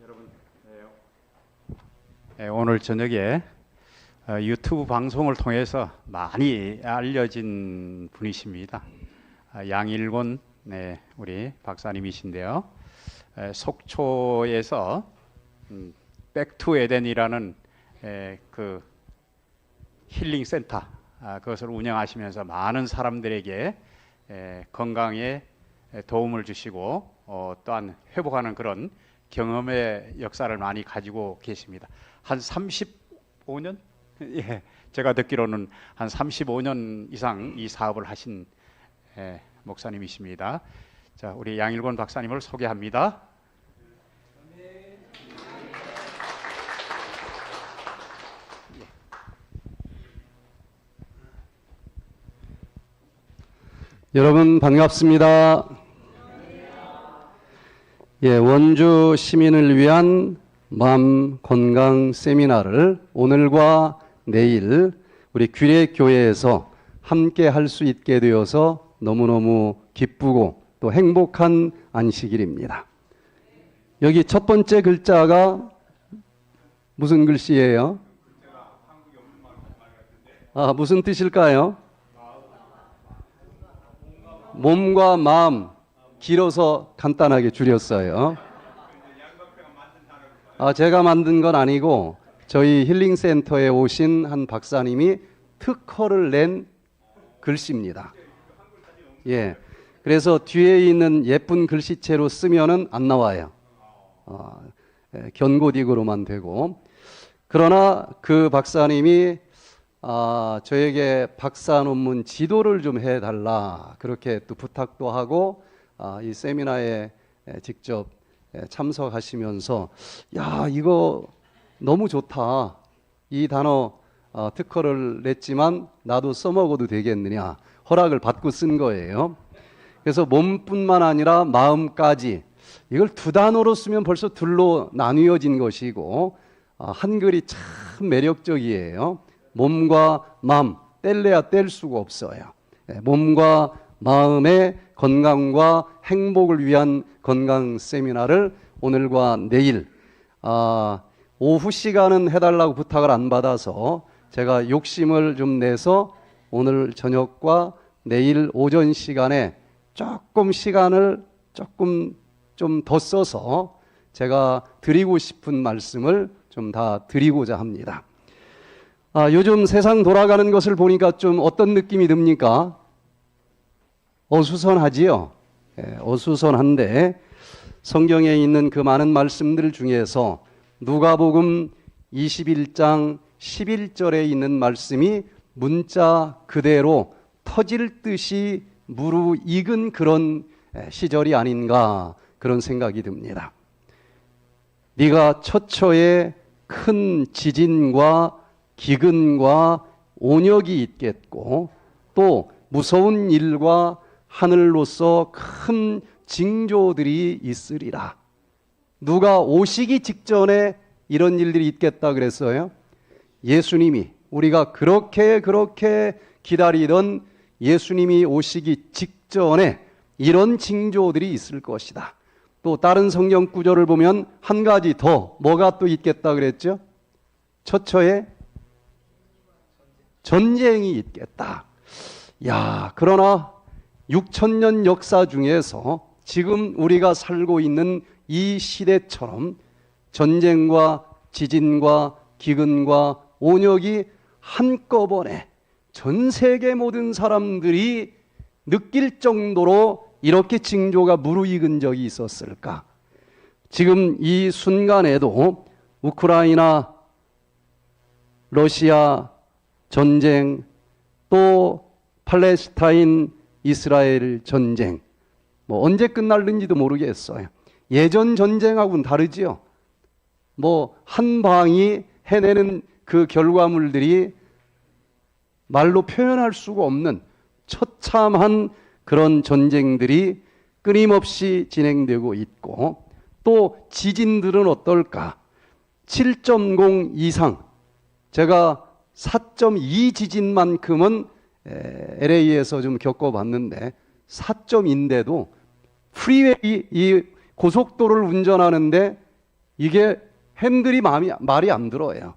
여러분, 오늘 저녁에 유튜브 방송을 통해서 많이 알려진 분이십니다. 양일권 우리 박사님이신데요. 속초에서 백투 에덴이라는 그 힐링 센터 그것을 운영하시면서 많은 사람들에게 건강에 도움을 주시고 또한 회복하는 그런 경험의 역사를 많이 가지고 계십니다. 한 35년? 예, 제가 듣기로는 한 35년 이상 이 사업을 하신 목사님이십니다. 자, 우리 양일권 박사님을 소개합니다. 여러분 반갑습니다. 원주 시민을 위한 마음 건강 세미나를 오늘과 내일 우리 규례교회에서 함께 할 수 있게 되어서 너무너무 기쁘고 또 행복한 안식일입니다. 여기 첫 번째 글자가 무슨 글씨예요? 무슨 뜻일까요? 몸과 마음, 길어서 간단하게 줄였어요. 제가 만든 건 아니고 저희 힐링센터에 오신 한 박사님이 특허를 낸 글씨입니다. 그래서 뒤에 있는 예쁜 글씨체로 쓰면은 안 나와요. 견고딕으로만 되고. 그러나 그 박사님이 저에게 박사 논문 지도를 좀 해달라 그렇게 또 부탁도 하고 이 세미나에 직접 참석하시면서 이거 너무 좋다. 이 단어 특허를 냈지만 나도 써먹어도 되겠느냐 허락을 받고 쓴 거예요. 그래서 몸뿐만 아니라 마음까지 이걸 두 단어로 쓰면 벌써 둘로 나뉘어진 것이고 한글이 참 매력적이에요. 몸과 마음 뗄래야 뗄 수가 없어요. 몸과 마음의 건강과 행복을 위한 건강 세미나를 오늘과 내일 오후 시간은 해달라고 부탁을 안 받아서 제가 욕심을 좀 내서 오늘 저녁과 내일 오전 시간에 조금 시간을 조금 좀 더 써서 제가 드리고 싶은 말씀을 좀 다 드리고자 합니다. 요즘 세상 돌아가는 것을 보니까 좀 어떤 느낌이 듭니까? 어수선하지요? 어수선한데 성경에 있는 그 많은 말씀들 중에서 누가복음 21장 11절에 있는 말씀이 문자 그대로 터질 듯이 무르익은 그런 시절이 아닌가 그런 생각이 듭니다. 네가 처처에 큰 지진과 기근과 온역이 있겠고 또 무서운 일과 하늘로서 큰 징조들이 있으리라. 누가 오시기 직전에 이런 일들이 있겠다 그랬어요? 예수님이 우리가 그렇게 기다리던 예수님이 오시기 직전에 이런 징조들이 있을 것이다. 또 다른 성경 구절을 보면 한 가지 더 뭐가 또 있겠다 그랬죠? 처처에 전쟁이 있겠다. 그러나 6,000년 역사 중에서 지금 우리가 살고 있는 이 시대처럼 전쟁과 지진과 기근과 온역이 한꺼번에 전 세계 모든 사람들이 느낄 정도로 이렇게 징조가 무르익은 적이 있었을까? 지금 이 순간에도 우크라이나, 러시아 전쟁, 또 팔레스타인, 이스라엘 전쟁, 언제 끝날는지도 모르겠어요. 예전 전쟁하고는 다르지요. 한 방이 해내는 그 결과물들이 말로 표현할 수가 없는 처참한 그런 전쟁들이 끊임없이 진행되고 있고 또 지진들은 어떨까? 7.0 이상, 제가 4.2 지진만큼은 LA에서 좀 겪어봤는데 4.인데도 프리웨이 이 고속도로를 운전하는데 이게 핸들이 말이 안 들어요.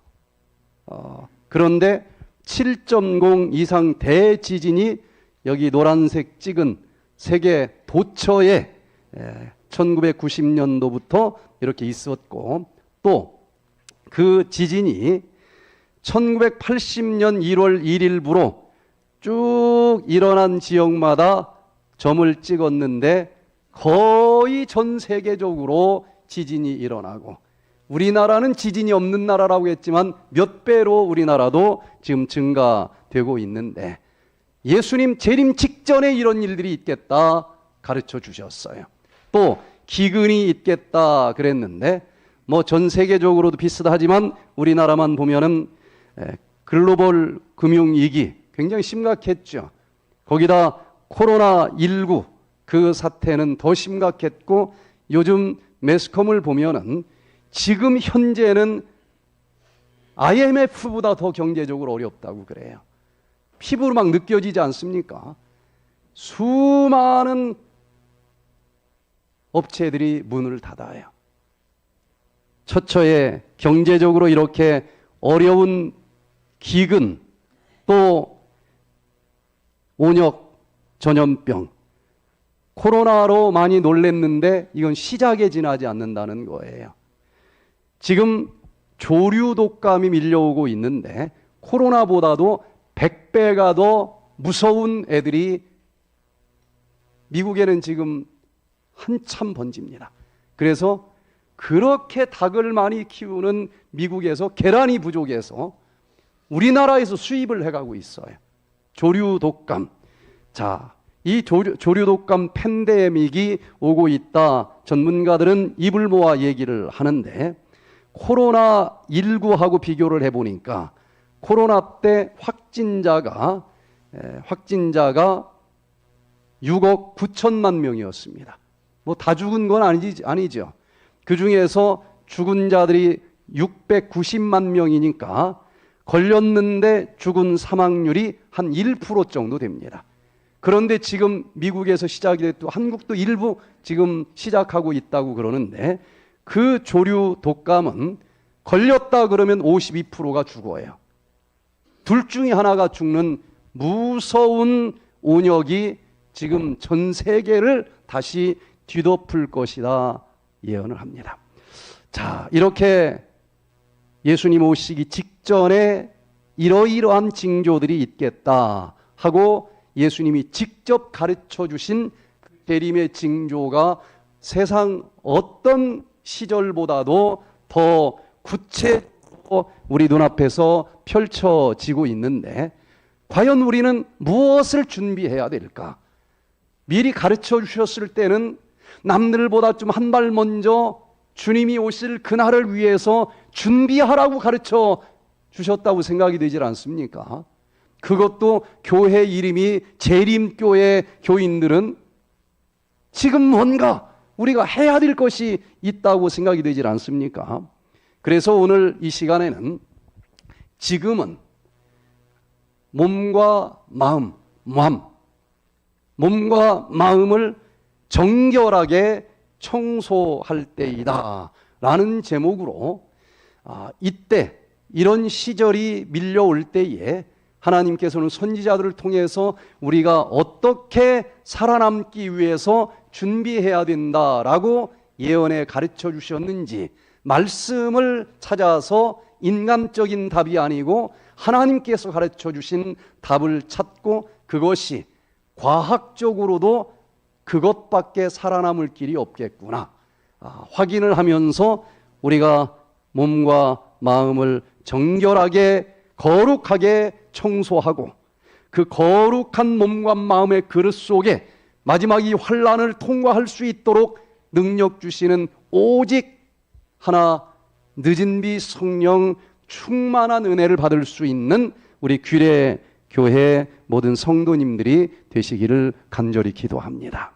그런데 7.0 이상 대지진이 여기 노란색 찍은 세계 도처에 1990년도부터 이렇게 있었고, 또 그 지진이 1980년 1월 1일부로 쭉 일어난 지역마다 점을 찍었는데 거의 전 세계적으로 지진이 일어나고, 우리나라는 지진이 없는 나라라고 했지만 몇 배로 우리나라도 지금 증가되고 있는데, 예수님 재림 직전에 이런 일들이 있겠다 가르쳐 주셨어요. 또 기근이 있겠다 그랬는데, 뭐 전 세계적으로도 비슷하지만 우리나라만 보면은 글로벌 금융위기 굉장히 심각했죠. 거기다 코로나19 그 사태는 더 심각했고, 요즘 매스컴을 보면은 지금 현재는 IMF보다 더 경제적으로 어렵다고 그래요. 피부로 막 느껴지지 않습니까? 수많은 업체들이 문을 닫아요. 처처에 경제적으로 이렇게 어려운 기근, 또 온역 전염병, 코로나로 많이 놀랬는데 이건 시작에 지나지 않는다는 거예요. 지금 조류 독감이 밀려오고 있는데 코로나보다도 100배가 더 무서운 애들이 미국에는 지금 한참 번집니다. 그래서 그렇게 닭을 많이 키우는 미국에서 계란이 부족해서 우리나라에서 수입을 해가고 있어요. 조류 독감. 자, 이 조류 독감 팬데믹이 오고 있다. 전문가들은 입을 모아 얘기를 하는데, 코로나19하고 비교를 해보니까 코로나 때 확진자가 6억 9천만 명이었습니다. 뭐 다 죽은 건 아니죠. 그 중에서 죽은 자들이 690만 명이니까 걸렸는데 죽은 사망률이 한 1% 정도 됩니다. 그런데 지금 미국에서 시작이 됐고 한국도 일부 지금 시작하고 있다고 그러는데, 그 조류 독감은 걸렸다 그러면 52%가 죽어요. 둘 중에 하나가 죽는 무서운 온역이 지금 전 세계를 다시 뒤덮을 것이다 예언을 합니다. 자, 이렇게 예수님 오시기 직전에 이러이러한 징조들이 있겠다 하고 예수님이 직접 가르쳐 주신 재림의 징조가 세상 어떤 시절보다도 더 구체적으로 우리 눈앞에서 펼쳐지고 있는데, 과연 우리는 무엇을 준비해야 될까? 미리 가르쳐 주셨을 때는 남들보다 좀 한 발 먼저 주님이 오실 그날을 위해서 준비하라고 가르쳐 주셨다고 생각이 되질 않습니까? 그것도 교회 이름이 재림교회 교인들은 지금 뭔가 우리가 해야 될 것이 있다고 생각이 되질 않습니까? 그래서 오늘 이 시간에는 지금은 몸과 마음을 정결하게 청소할 때이다 라는 제목으로, 이때 이런 시절이 밀려올 때에 하나님께서는 선지자들을 통해서 우리가 어떻게 살아남기 위해서 준비해야 된다라고 예언에 가르쳐 주셨는지, 말씀을 찾아서 인간적인 답이 아니고 하나님께서 가르쳐 주신 답을 찾고, 그것이 과학적으로도 그것밖에 살아남을 길이 없겠구나 확인을 하면서 우리가 몸과 마음을 정결하게 거룩하게 청소하고, 그 거룩한 몸과 마음의 그릇 속에 마지막 이 환난을 통과할 수 있도록 능력 주시는 오직 하나, 늦은 비 성령 충만한 은혜를 받을 수 있는 우리 규례 교회 모든 성도님들이 되시기를 간절히 기도합니다.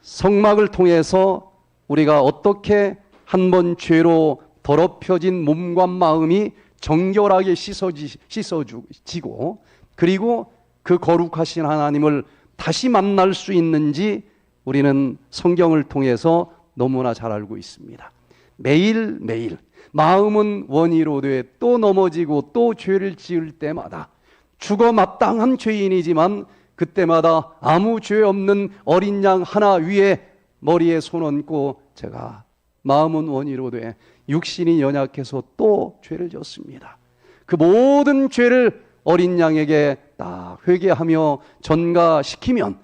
성막을 통해서 우리가 어떻게 한번 죄로 더럽혀진 몸과 마음이 정결하게 씻어지고, 그리고 그 거룩하신 하나님을 다시 만날 수 있는지 우리는 성경을 통해서 너무나 잘 알고 있습니다. 매일매일 마음은 원이로 돼 또 넘어지고 또 죄를 지을 때마다 죽어 마땅한 죄인이지만 그때마다 아무 죄 없는 어린 양 하나 위에 머리에 손 얹고 제가 마음은 원이로 돼 육신이 연약해서 또 죄를 졌습니다. 그 모든 죄를 어린 양에게 딱 회개하며 전가시키면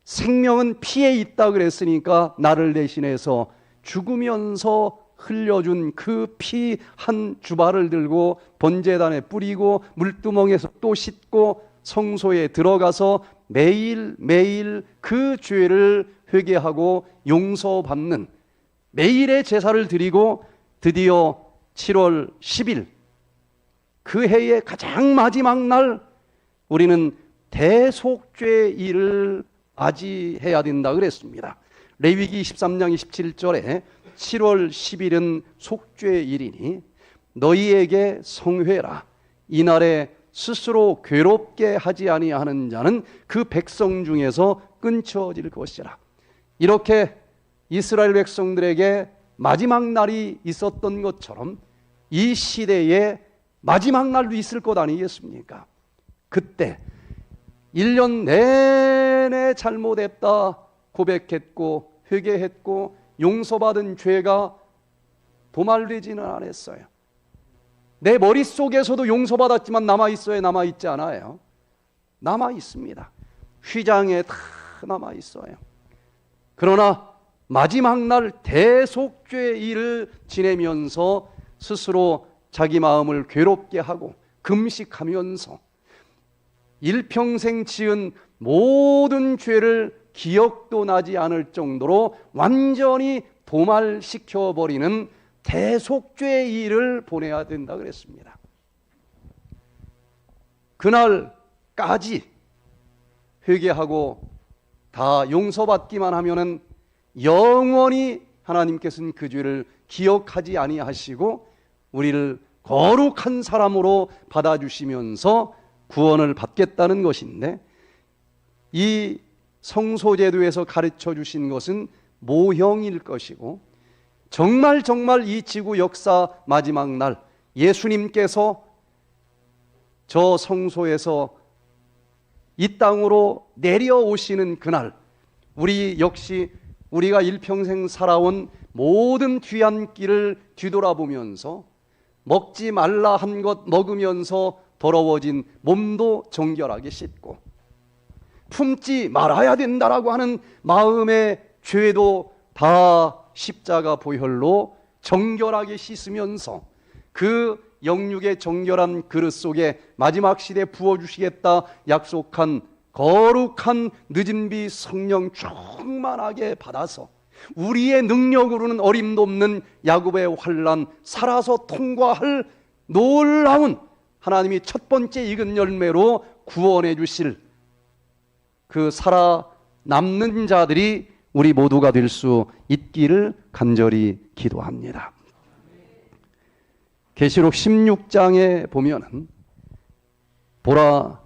생명은 피에 있다 그랬으니까 나를 대신해서 죽으면서 흘려준 그 피 한 주발을 들고 번제단에 뿌리고 물두멍에서 또 씻고 성소에 들어가서 매일매일 그 죄를 회개하고 용서받는 매일의 제사를 드리고 드디어 7월 10일 그 해의 가장 마지막 날 우리는 대속죄일을 맞이해야 된다 그랬습니다. 레위기 23장 27절에 7월 10일은 속죄일이니 너희에게 성회라. 이날에 스스로 괴롭게 하지 아니하는 자는 그 백성 중에서 끊쳐질 것이라. 이렇게 이스라엘 백성들에게 마지막 날이 있었던 것처럼 이 시대에 마지막 날도 있을 것 아니겠습니까? 그때 1년 내내 잘못했다 고백했고 회개했고 용서받은 죄가 도말되지는 않았어요. 내 머릿속에서도 용서받았지만 남아있어요? 남아있지 않아요? 남아있습니다. 휘장에 다 남아있어요. 그러나 마지막 날 대속죄일을 지내면서 스스로 자기 마음을 괴롭게 하고 금식하면서 일평생 지은 모든 죄를 기억도 나지 않을 정도로 완전히 도말시켜버리는 대속죄일을 보내야 된다 그랬습니다. 그날까지 회개하고 다 용서받기만 하면은 영원히 하나님께서는 그 죄를 기억하지 아니하시고 우리를 거룩한 사람으로 받아주시면서 구원을 받겠다는 것인데, 이 성소제도에서 가르쳐 주신 것은 모형일 것이고 정말 이 지구 역사 마지막 날 예수님께서 저 성소에서 이 땅으로 내려오시는 그날 우리 역시 우리가 일평생 살아온 모든 귀한 길을 뒤돌아보면서 먹지 말라 한 것 먹으면서 더러워진 몸도 정결하게 씻고 품지 말아야 된다라고 하는 마음의 죄도 다 십자가 보혈로 정결하게 씻으면서 그 영육의 정결한 그릇 속에 마지막 시대에 부어주시겠다 약속한 거룩한 늦은 비 성령 충만하게 받아서 우리의 능력으로는 어림도 없는 야곱의 환난 살아서 통과할 놀라운 하나님이 첫 번째 익은 열매로 구원해 주실 그 살아남는 자들이 우리 모두가 될 수 있기를 간절히 기도합니다. 계시록 16장에 보면은 보라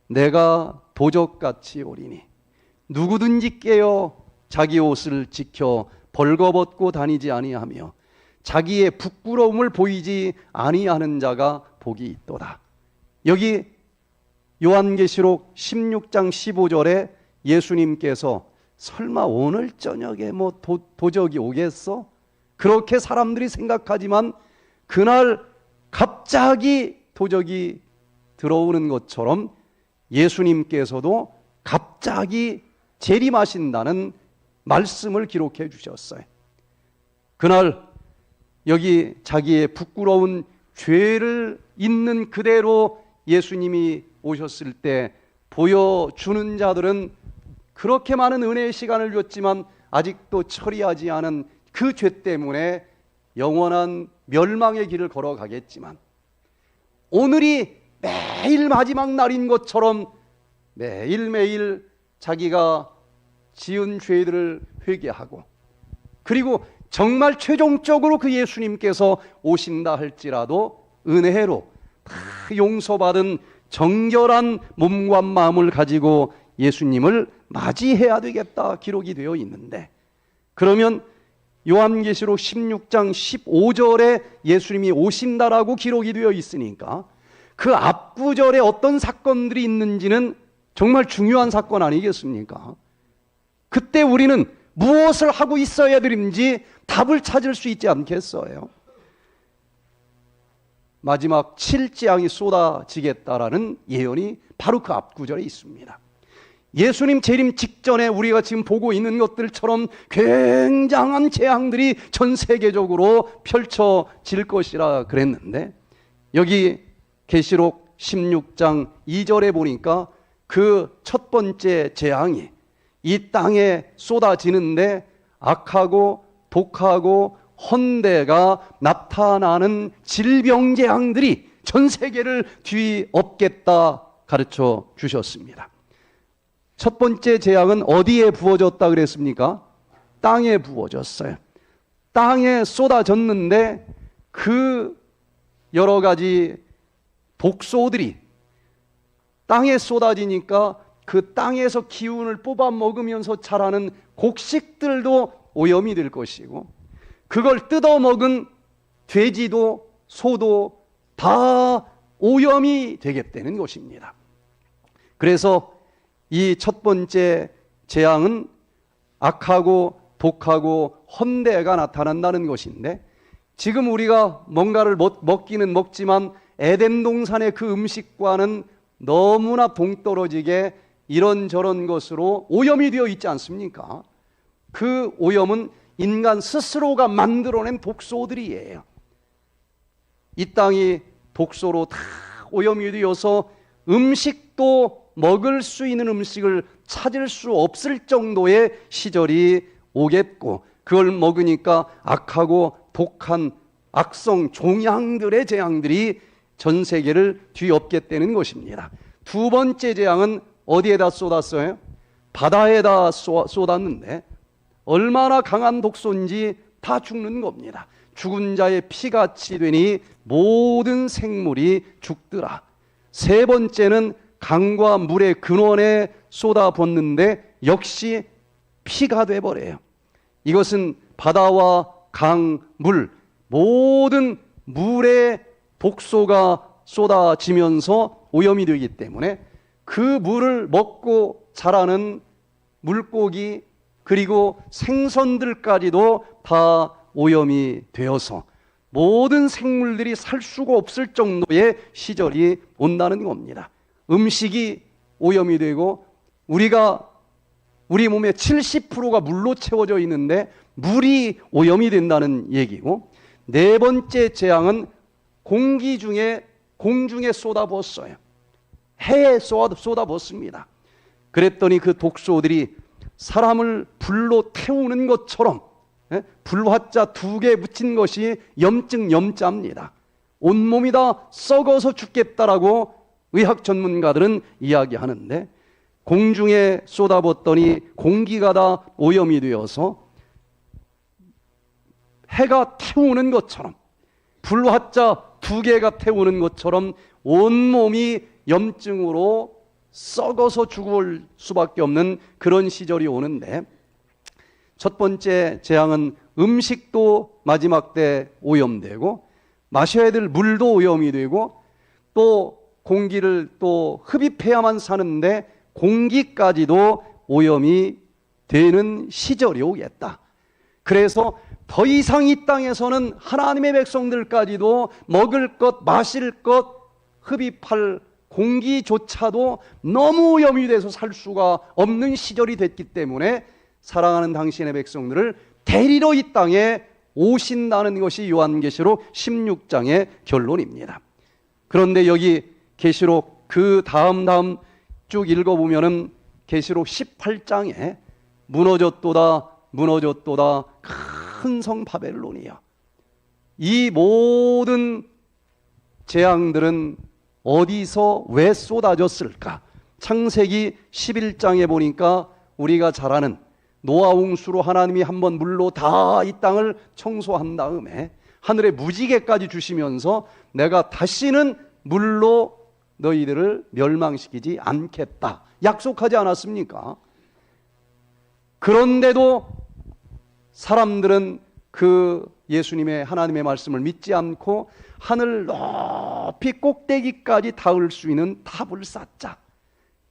내가 도적같이 오리니 누구든지 깨어 자기 옷을 지켜 벌거벗고 다니지 아니하며 자기의 부끄러움을 보이지 아니하는 자가 복이 있도다. 여기 요한계시록 16장 15절에 예수님께서 설마 오늘 저녁에 뭐 도적이 오겠어? 그렇게 사람들이 생각하지만 그날 갑자기 도적이 들어오는 것처럼 예수님께서도 갑자기 재림하신다는 말씀을 기록해 주셨어요. 그날 여기 자기의 부끄러운 죄를 있는 그대로 예수님이 오셨을 때 보여주는 자들은 그렇게 많은 은혜의 시간을 줬지만 아직도 처리하지 않은 그 죄 때문에 영원한 멸망의 길을 걸어가겠지만 오늘이 매일 마지막 날인 것처럼 매일매일 자기가 지은 죄들을 회개하고 그리고 정말 최종적으로 그 예수님께서 오신다 할지라도 은혜로 다 용서받은 정결한 몸과 마음을 가지고 예수님을 맞이해야 되겠다 기록이 되어 있는데, 그러면 요한계시록 16장 15절에 예수님이 오신다라고 기록이 되어 있으니까 그 앞구절에 어떤 사건들이 있는지는 정말 중요한 사건 아니겠습니까? 그때 우리는 무엇을 하고 있어야 되는지 답을 찾을 수 있지 않겠어요? 마지막 7재앙이 쏟아지겠다라는 예언이 바로 그 앞구절에 있습니다. 예수님 재림 직전에 우리가 지금 보고 있는 것들처럼 굉장한 재앙들이 전 세계적으로 펼쳐질 것이라 그랬는데, 여기 계시록 16장 2절에 보니까 그 첫 번째 재앙이 이 땅에 쏟아지는데 악하고 독하고 헌대가 나타나는 질병 재앙들이 전 세계를 뒤엎겠다 가르쳐 주셨습니다. 첫 번째 재앙은 어디에 부어졌다 그랬습니까? 땅에 부어졌어요. 땅에 쏟아졌는데 그 여러 가지 독소들이 땅에 쏟아지니까 그 땅에서 기운을 뽑아 먹으면서 자라는 곡식들도 오염이 될 것이고, 그걸 뜯어 먹은 돼지도 소도 다 오염이 되겠다는 것입니다. 그래서 이 첫 번째 재앙은 악하고 독하고 헌대가 나타난다는 것인데, 지금 우리가 뭔가를 먹기는 먹지만 에덴 동산의 그 음식과는 너무나 동떨어지게 이런저런 것으로 오염이 되어 있지 않습니까? 그 오염은 인간 스스로가 만들어낸 독소들이에요. 이 땅이 독소로 다 오염이 되어서 음식도 먹을 수 있는 음식을 찾을 수 없을 정도의 시절이 오겠고, 그걸 먹으니까 악하고 독한 악성 종양들의 재앙들이 전 세계를 뒤엎겠다는 것입니다. 두 번째 재앙은 어디에다 쏟았어요? 바다에다 쏟았는데 얼마나 강한 독소인지 다 죽는 겁니다. 죽은 자의 피같이 되니 모든 생물이 죽더라. 세 번째는 강과 물의 근원에 쏟아붓는데 역시 피가 돼버려요. 이것은 바다와 강, 물, 모든 물의 독소가 쏟아지면서 오염이 되기 때문에 그 물을 먹고 자라는 물고기 그리고 생선들까지도 다 오염이 되어서 모든 생물들이 살 수가 없을 정도의 시절이 온다는 겁니다. 음식이 오염이 되고 우리 몸의 70%가 물로 채워져 있는데 물이 오염이 된다는 얘기고, 네 번째 재앙은 공중에 쏟아붓어요. 해에 쏟아붓습니다. 그랬더니 그 독소들이 사람을 불로 태우는 것처럼, 불화자 2개 붙인 것이 염증염자입니다. 온몸이 다 썩어서 죽겠다라고 의학 전문가들은 이야기하는데, 공중에 쏟아붓더니 공기가 다 오염이 되어서 해가 태우는 것처럼, 불화자 2개가 태우는 것처럼 온몸이 염증으로 썩어서 죽을 수밖에 없는 그런 시절이 오는데, 첫 번째 재앙은 음식도 마지막 때 오염되고 마셔야 될 물도 오염이 되고 또 공기를 또 흡입해야만 사는데 공기까지도 오염이 되는 시절이 오겠다. 그래서 더 이상 이 땅에서는 하나님의 백성들까지도 먹을 것, 마실 것, 흡입할 공기조차도 너무 오염이 돼서 살 수가 없는 시절이 됐기 때문에 사랑하는 당신의 백성들을 데리러 이 땅에 오신다는 것이 요한계시록 16장의 결론입니다. 그런데 여기 계시록 그 다음 쭉 읽어보면은 계시록 18장에 무너졌도다 큰 성 바벨론이야. 이 모든 재앙들은 어디서 왜 쏟아졌을까? 창세기 11장에 보니까 우리가 잘 아는 노아 홍수로 하나님이 한번 물로 다 이 땅을 청소한 다음에 하늘에 무지개까지 주시면서 내가 다시는 물로 너희들을 멸망시키지 않겠다 약속하지 않았습니까? 그런데도 사람들은 그 예수님의 하나님의 말씀을 믿지 않고 하늘 높이 꼭대기까지 닿을 수 있는 탑을 쌓자.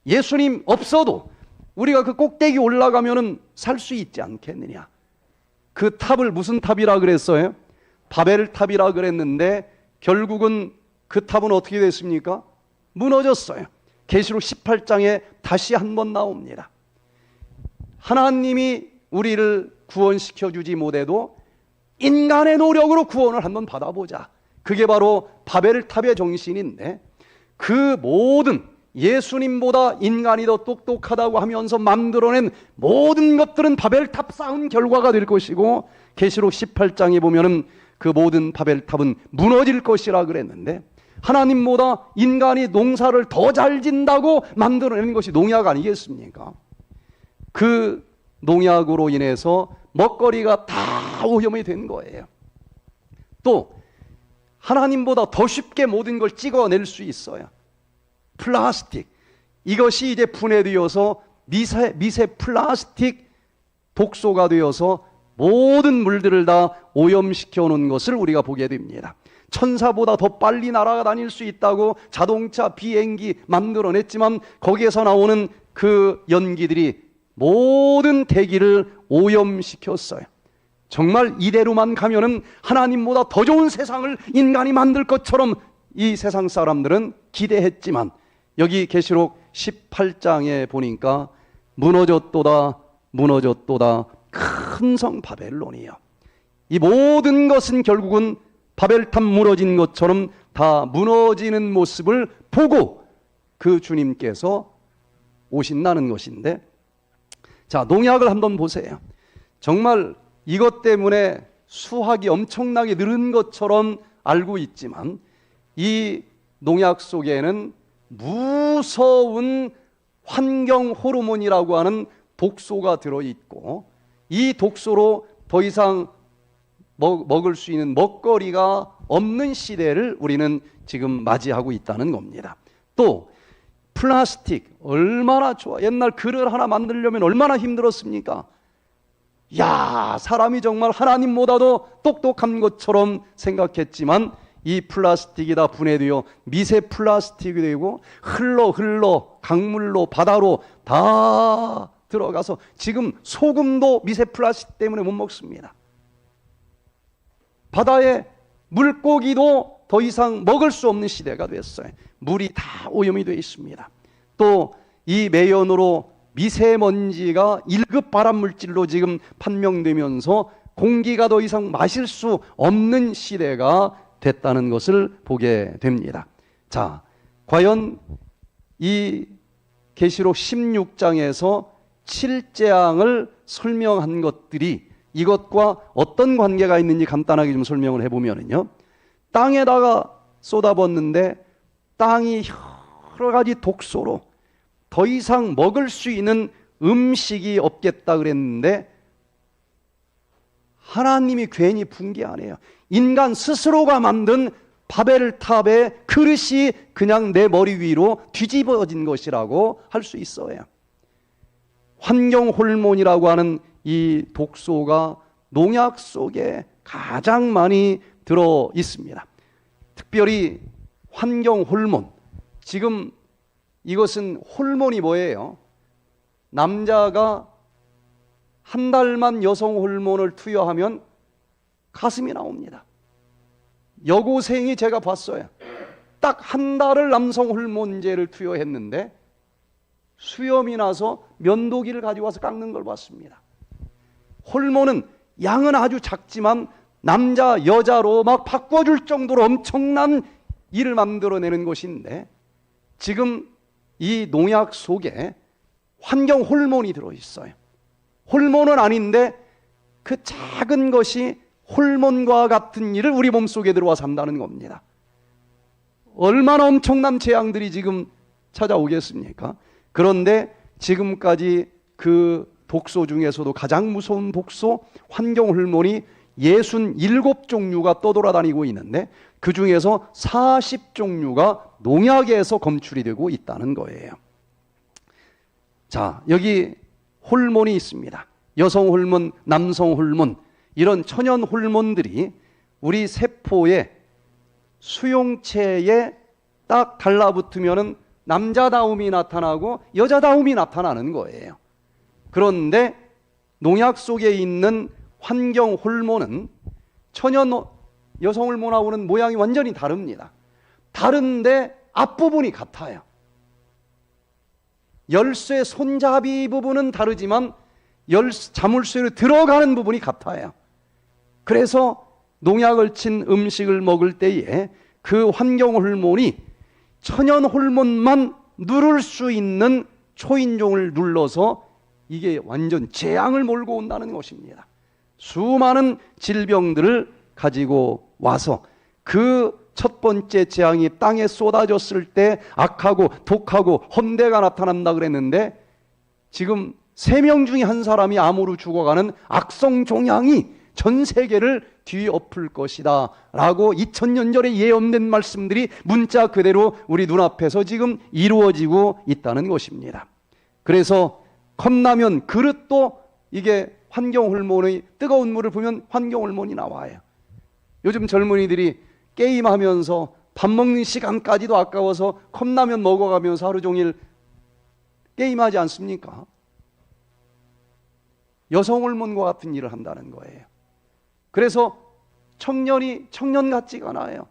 예수님 없어도 우리가 그 꼭대기 올라가면은 살 수 있지 않겠느냐. 그 탑을 무슨 탑이라 그랬어요? 바벨탑이라 그랬는데 결국은 그 탑은 어떻게 됐습니까? 무너졌어요. 계시록 18장에 다시 한번 나옵니다. 하나님이 우리를 구원시켜 주지 못해도 인간의 노력으로 구원을 한번 받아보자. 그게 바로 바벨탑의 정신인데, 그 모든 예수님보다 인간이 더 똑똑하다고 하면서 만들어낸 모든 것들은 바벨탑 쌓은 결과가 될 것이고, 계시록 18장에 보면은 그 모든 바벨탑은 무너질 것이라 그랬는데, 하나님보다 인간이 농사를 더 잘 진다고 만들어낸 것이 농약 아니겠습니까? 그 농약으로 인해서 먹거리가 다 오염이 된 거예요. 또 하나님보다 더 쉽게 모든 걸 찍어낼 수 있어요. 플라스틱, 이것이 이제 분해되어서 미세 플라스틱 독소가 되어서 모든 물들을 다 오염시켜 놓은 것을 우리가 보게 됩니다. 천사보다 더 빨리 날아다닐 수 있다고 자동차, 비행기 만들어냈지만 거기에서 나오는 그 연기들이 모든 대기를 오염시켰어요. 정말 이대로만 가면은 하나님보다 더 좋은 세상을 인간이 만들 것처럼 이 세상 사람들은 기대했지만, 여기 계시록 18장에 보니까 무너졌도다 큰 성 바벨론이요. 이 모든 것은 결국은 바벨탑 무너진 것처럼 다 무너지는 모습을 보고 그 주님께서 오신다는 것인데, 자, 농약을 한번 보세요. 정말 이것 때문에 수확이 엄청나게 늘은 것처럼 알고 있지만 이 농약 속에는 무서운 환경 호르몬이라고 하는 독소가 들어있고, 이 독소로 더 이상 먹을 수 있는 먹거리가 없는 시대를 우리는 지금 맞이하고 있다는 겁니다. 또 플라스틱 얼마나 좋아. 옛날 그릇 하나 만들려면 얼마나 힘들었습니까? 야, 사람이 정말 하나님보다도 똑똑한 것처럼 생각했지만 이 플라스틱이 다 분해되어 미세 플라스틱이 되고 흘러 강물로 바다로 다 들어가서 지금 소금도 미세 플라스틱 때문에 못 먹습니다. 바다에 물고기도 더 이상 먹을 수 없는 시대가 됐어요. 물이 다 오염이 되어 있습니다. 또 이 매연으로 미세먼지가 1급 발암물질로 지금 판명되면서 공기가 더 이상 마실 수 없는 시대가 됐다는 것을 보게 됩니다. 자, 과연 이 계시록 16장에서 7재앙을 설명한 것들이 이것과 어떤 관계가 있는지 간단하게 좀 설명을 해보면요, 땅에다가 쏟아붓는데 땅이 여러 가지 독소로 더 이상 먹을 수 있는 음식이 없겠다 그랬는데 하나님이 괜히 붕괴 안 해요. 인간 스스로가 만든 바벨탑의 그릇이 그냥 내 머리 위로 뒤집어진 것이라고 할 수 있어요. 환경 호르몬이라고 하는 이 독소가 농약 속에 가장 많이 들어 있습니다. 특별히 환경 호르몬. 지금 이것은 호르몬이 뭐예요? 남자가 한 달만 여성 호르몬을 투여하면 가슴이 나옵니다. 여고생이 제가 봤어요. 딱 한 달을 남성 호르몬제를 투여했는데 수염이 나서 면도기를 가지고 와서 깎는 걸 봤습니다. 호르몬은 양은 아주 작지만 남자, 여자로 막 바꿔줄 정도로 엄청난 일을 만들어내는 것인데, 지금 이 농약 속에 환경 호르몬이 들어있어요. 호르몬은 아닌데 그 작은 것이 호르몬과 같은 일을 우리 몸속에 들어와서 한다는 겁니다. 얼마나 엄청난 재앙들이 지금 찾아오겠습니까? 그런데 지금까지 그 독소 중에서도 가장 무서운 독소 환경 호르몬이 67종류가 떠돌아다니고 있는데 그 중에서 40종류가 농약에서 검출이 되고 있다는 거예요. 자, 여기 호르몬이 있습니다. 여성 호르몬, 남성 호르몬. 이런 천연 호르몬들이 우리 세포의 수용체에 딱 달라붙으면은 남자다움이 나타나고 여자다움이 나타나는 거예요. 그런데 농약 속에 있는 환경 호르몬은 천연 여성 호르몬하고는 모양이 완전히 다릅니다. 다른데 앞부분이 같아요. 열쇠 손잡이 부분은 다르지만 자물쇠로 들어가는 부분이 같아요. 그래서 농약을 친 음식을 먹을 때에 그 환경 호르몬이 천연 호르몬만 누를 수 있는 초인종을 눌러서 이게 완전 재앙을 몰고 온다는 것입니다. 수많은 질병들을 가지고 와서 그 첫 번째 재앙이 땅에 쏟아졌을 때 악하고 독하고 헌대가 나타난다 그랬는데 지금 3명 중에 한 사람이 암으로 죽어가는 악성 종양이 전 세계를 뒤엎을 것이다 라고 2000년 전에 예언된 말씀들이 문자 그대로 우리 눈앞에서 지금 이루어지고 있다는 것입니다. 그래서 컵라면 그릇도 이게 환경 호르몬의 뜨거운 물을 부으면 환경 호르몬이 나와요. 요즘 젊은이들이 게임하면서 밥 먹는 시간까지도 아까워서 컵라면 먹어가면서 하루 종일 게임하지 않습니까? 여성 호르몬과 같은 일을 한다는 거예요. 그래서 청년이 청년 같지가 않아요.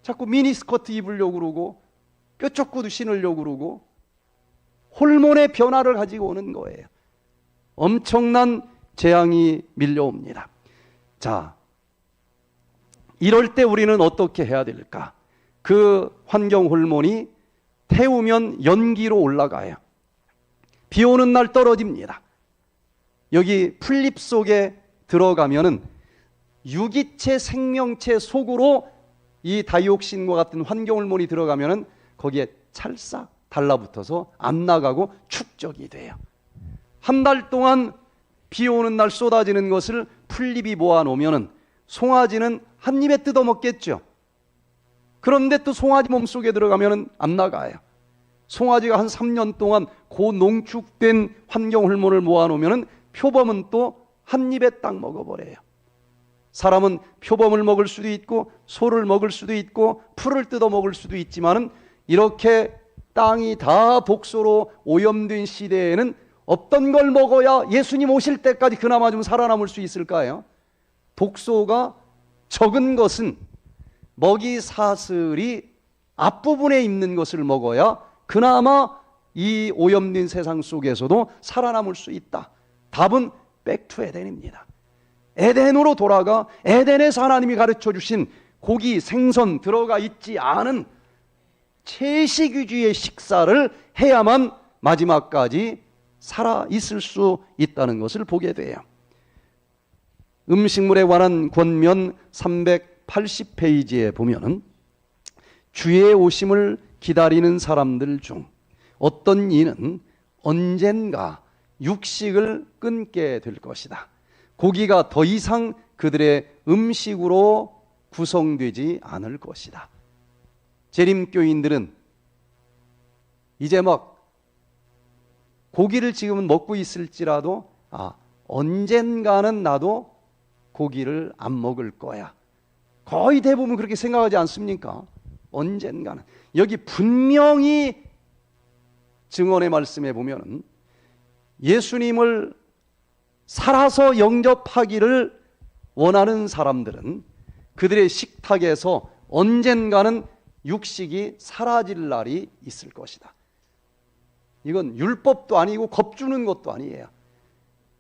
자꾸 미니스커트 입으려고 그러고 뾰족구두 신으려고 그러고 호르몬의 변화를 가지고 오는 거예요. 엄청난 재앙이 밀려옵니다. 자, 이럴 때 우리는 어떻게 해야 될까? 그 환경 호르몬이 태우면 연기로 올라가요. 비 오는 날 떨어집니다. 여기 풀잎 속에 들어가면은 유기체 생명체 속으로 이 다이옥신과 같은 환경 호르몬이 들어가면은 거기에 찰싹 달라붙어서 안 나가고 축적이 돼요. 한 달 동안 비 오는 날 쏟아지는 것을 풀잎이 모아놓으면은 송아지는 한 입에 뜯어 먹겠죠. 그런데 또 송아지 몸속에 들어가면은 안 나가요. 송아지가 한 3년 동안 고농축된 환경 호르몬을 모아놓으면은 표범은 또 한 입에 딱 먹어버려요. 사람은 표범을 먹을 수도 있고 소를 먹을 수도 있고 풀을 뜯어 먹을 수도 있지만은 이렇게 땅이 다 독소로 오염된 시대에는 어떤 걸 먹어야 예수님 오실 때까지 그나마 좀 살아남을 수 있을까요? 독소가 적은 것은 먹이 사슬이 앞부분에 있는 것을 먹어야 그나마 이 오염된 세상 속에서도 살아남을 수 있다. 답은 백투 에덴입니다. 에덴으로 돌아가 에덴에서 하나님이 가르쳐 주신 고기, 생선 들어가 있지 않은 채식 위주의 식사를 해야만 마지막까지 살아 있을 수 있다는 것을 보게 돼요. 음식물에 관한 권면 380페이지에 보면은 주의 오심을 기다리는 사람들 중 어떤 이는 언젠가 육식을 끊게 될 것이다. 고기가 더 이상 그들의 음식으로 구성되지 않을 것이다. 재림교인들은 이제 막 고기를 지금은 먹고 있을지라도 언젠가는 나도 고기를 안 먹을 거야. 거의 대부분 그렇게 생각하지 않습니까? 언젠가는. 여기 분명히 증언의 말씀에 보면은 예수님을 살아서 영접하기를 원하는 사람들은 그들의 식탁에서 언젠가는 육식이 사라질 날이 있을 것이다. 이건 율법도 아니고 겁주는 것도 아니에요.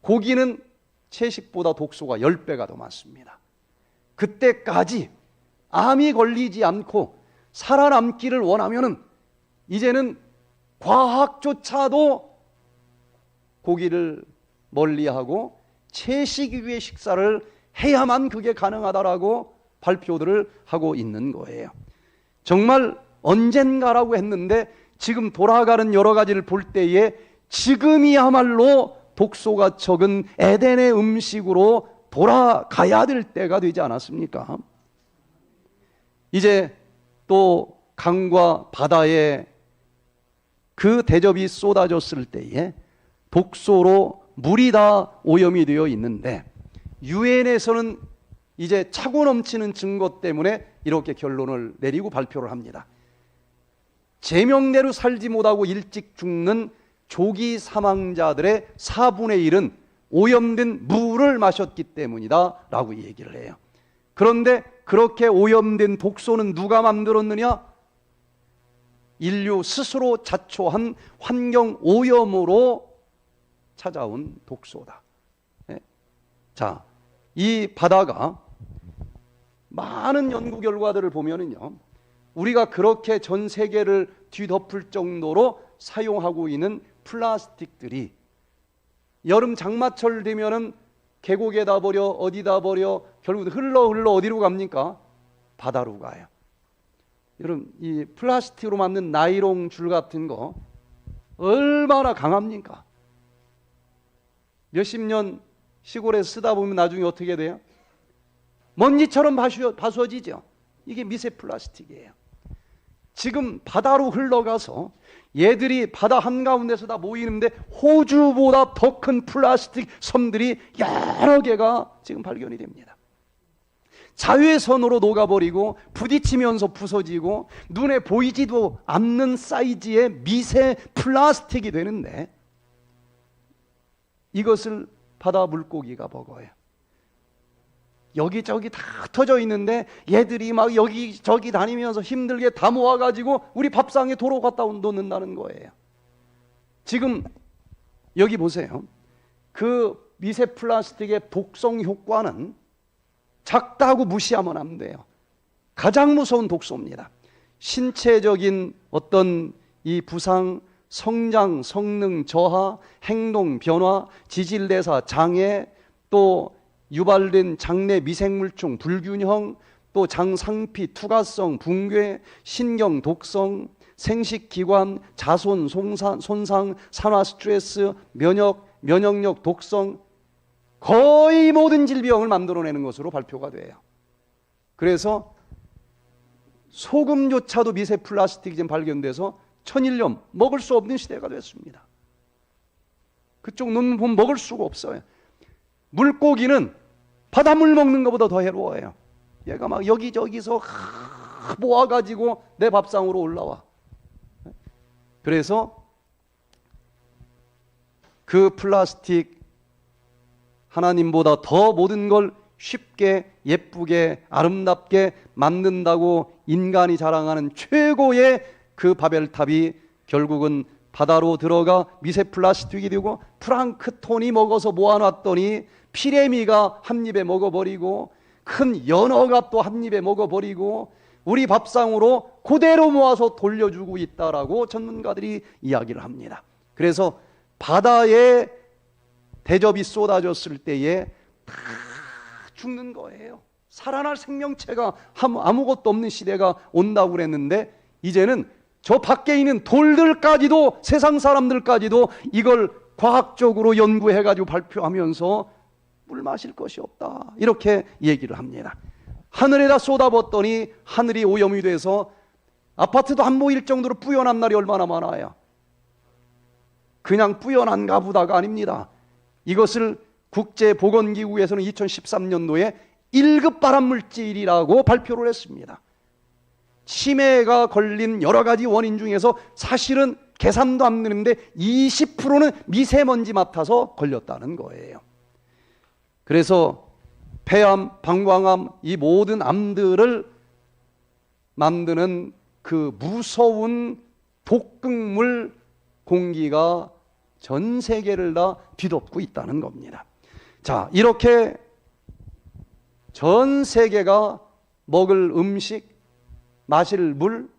고기는 채식보다 독소가 10배가 더 많습니다. 그때까지 암이 걸리지 않고 살아남기를 원하면은 이제는 과학조차도 고기를 멀리하고 채식 위의 식사를 해야만 그게 가능하다라고 발표들을 하고 있는 거예요. 정말 언젠가라고 했는데 지금 돌아가는 여러 가지를 볼 때에 지금이야말로 독소가 적은 에덴의 음식으로 돌아가야 될 때가 되지 않았습니까? 이제 또 강과 바다에 그 대접이 쏟아졌을 때에 독소로 물이 다 오염이 되어 있는데 유엔에서는 이제 차고 넘치는 증거 때문에 이렇게 결론을 내리고 발표를 합니다. 제명대로 살지 못하고 일찍 죽는 조기 사망자들의 4분의 1은 오염된 물을 마셨기 때문이다 라고 얘기를 해요. 그런데 그렇게 오염된 독소는 누가 만들었느냐? 인류 스스로 자초한 환경 오염으로 찾아온 독소다. 자, 이 바다가 많은 연구 결과들을 보면은요, 우리가 그렇게 전 세계를 뒤덮을 정도로 사용하고 있는 플라스틱들이 여름 장마철 되면은 계곡에다 버려, 어디다 버려, 결국 흘러 어디로 갑니까? 바다로 가요. 여러분, 이 플라스틱으로 만든 나일론 줄 같은 거 얼마나 강합니까? 몇십 년 시골에 쓰다 보면 나중에 어떻게 돼요? 먼지처럼 바수어지죠. 이게 미세 플라스틱이에요. 지금 바다로 흘러가서 얘들이 바다 한가운데서 다 모이는데 호주보다 더 큰 플라스틱 섬들이 여러 개가 지금 발견이 됩니다. 자외선으로 녹아버리고 부딪히면서 부서지고 눈에 보이지도 않는 사이즈의 미세 플라스틱이 되는데 이것을 바다 물고기가 먹어요. 여기저기 다 흩어져 있는데 얘들이 막 여기저기 다니면서 힘들게 다 모아가지고 우리 밥상에 도로 갖다 놓는다는 거예요. 지금 여기 보세요. 그 미세 플라스틱의 독성 효과는 작다고 무시하면 안 돼요. 가장 무서운 독소입니다. 신체적인 어떤 이 부상, 성장, 성능 저하, 행동 변화, 지질대사 장애, 또 유발된 장내 미생물충 불균형, 또 장상피, 투과성, 붕괴, 신경 독성, 생식기관, 자손 손상, 산화 스트레스, 면역력 독성, 거의 모든 질병을 만들어내는 것으로 발표가 돼요. 그래서 소금조차도 미세 플라스틱이 지금 발견돼서 천일염 먹을 수 없는 시대가 됐습니다. 그쪽 논문 보면 먹을 수가 없어요. 물고기는 바닷물 먹는 것보다 더 해로워요. 얘가 막 여기저기서 모아가지고 내 밥상으로 올라와. 그래서 그 플라스틱 하나님보다 더 모든 걸 쉽게 예쁘게 아름답게 만든다고 인간이 자랑하는 최고의 그 바벨탑이 결국은 바다로 들어가 미세 플라스틱이 되고 프랑크톤이 먹어서 모아놨더니 피레미가 한 입에 먹어버리고 큰 연어가 또 한 입에 먹어버리고 우리 밥상으로 그대로 모아서 돌려주고 있다라고 전문가들이 이야기를 합니다. 그래서 바다에 대접이 쏟아졌을 때에 다 죽는 거예요. 살아날 생명체가 아무것도 없는 시대가 온다고 그랬는데 이제는 저 밖에 있는 돌들까지도 세상 사람들까지도 이걸 과학적으로 연구해가지고 발표하면서 물 마실 것이 없다 이렇게 얘기를 합니다. 하늘에다 쏟아붓더니 하늘이 오염이 돼서 아파트도 안 보일 정도로 뿌연한 날이 얼마나 많아요. 그냥 뿌연한가 보다가 아닙니다. 이것을 국제보건기구에서는 2013년도에 1급 발암물질이라고 발표를 했습니다. 치매가 걸린 여러 가지 원인 중에서 사실은 계산도 안 되는데 20%는 미세먼지 맡아서 걸렸다는 거예요. 그래서 폐암, 방광암 이 모든 암들을 만드는 그 무서운 독극물 공기가 전 세계를 다 뒤덮고 있다는 겁니다. 자, 이렇게 전 세계가 먹을 음식, 마실 물,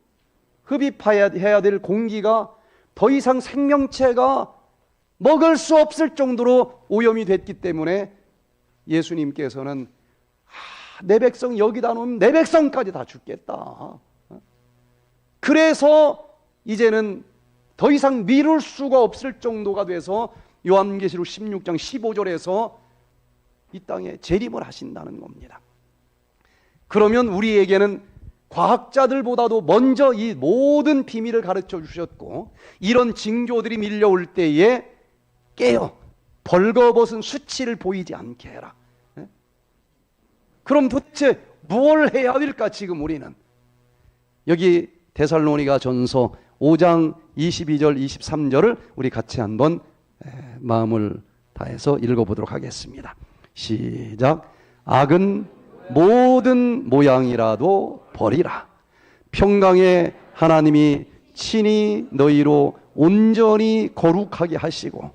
흡입해야 될 공기가 더 이상 생명체가 먹을 수 없을 정도로 오염이 됐기 때문에 예수님께서는 내 백성 여기다 놓으면 내 백성까지 다 죽겠다. 그래서 이제는 더 이상 미룰 수가 없을 정도가 돼서 요한계시록 16장 15절에서 이 땅에 재림을 하신다는 겁니다. 그러면 우리에게는 과학자들보다도 먼저 이 모든 비밀을 가르쳐 주셨고 이런 징조들이 밀려올 때에 깨어 벌거벗은 수치를 보이지 않게 해라. 그럼 도대체 뭘 해야 될까 지금 우리는? 여기 데살로니가 전서 5장 22절 23절을 우리 같이 한번 마음을 다해서 읽어보도록 하겠습니다. 시작. 악은 모든 모양이라도 버리라. 평강의 하나님이 친히 너희로 온전히 거룩하게 하시고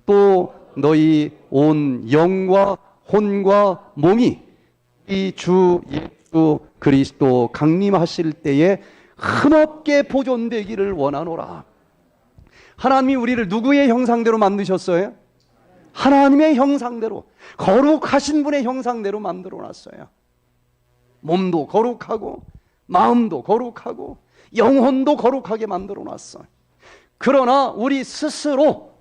또 너희 온 영과 혼과 몸이 이 주 예수 그리스도 강림하실 때에 흠없게 보존되기를 원하노라. 하나님이 우리를 누구의 형상대로 만드셨어요? 하나님의 형상대로, 거룩하신 분의 형상대로 만들어 놨어요. 몸도 거룩하고 마음도 거룩하고 영혼도 거룩하게 만들어 놨어요. 그러나 우리 스스로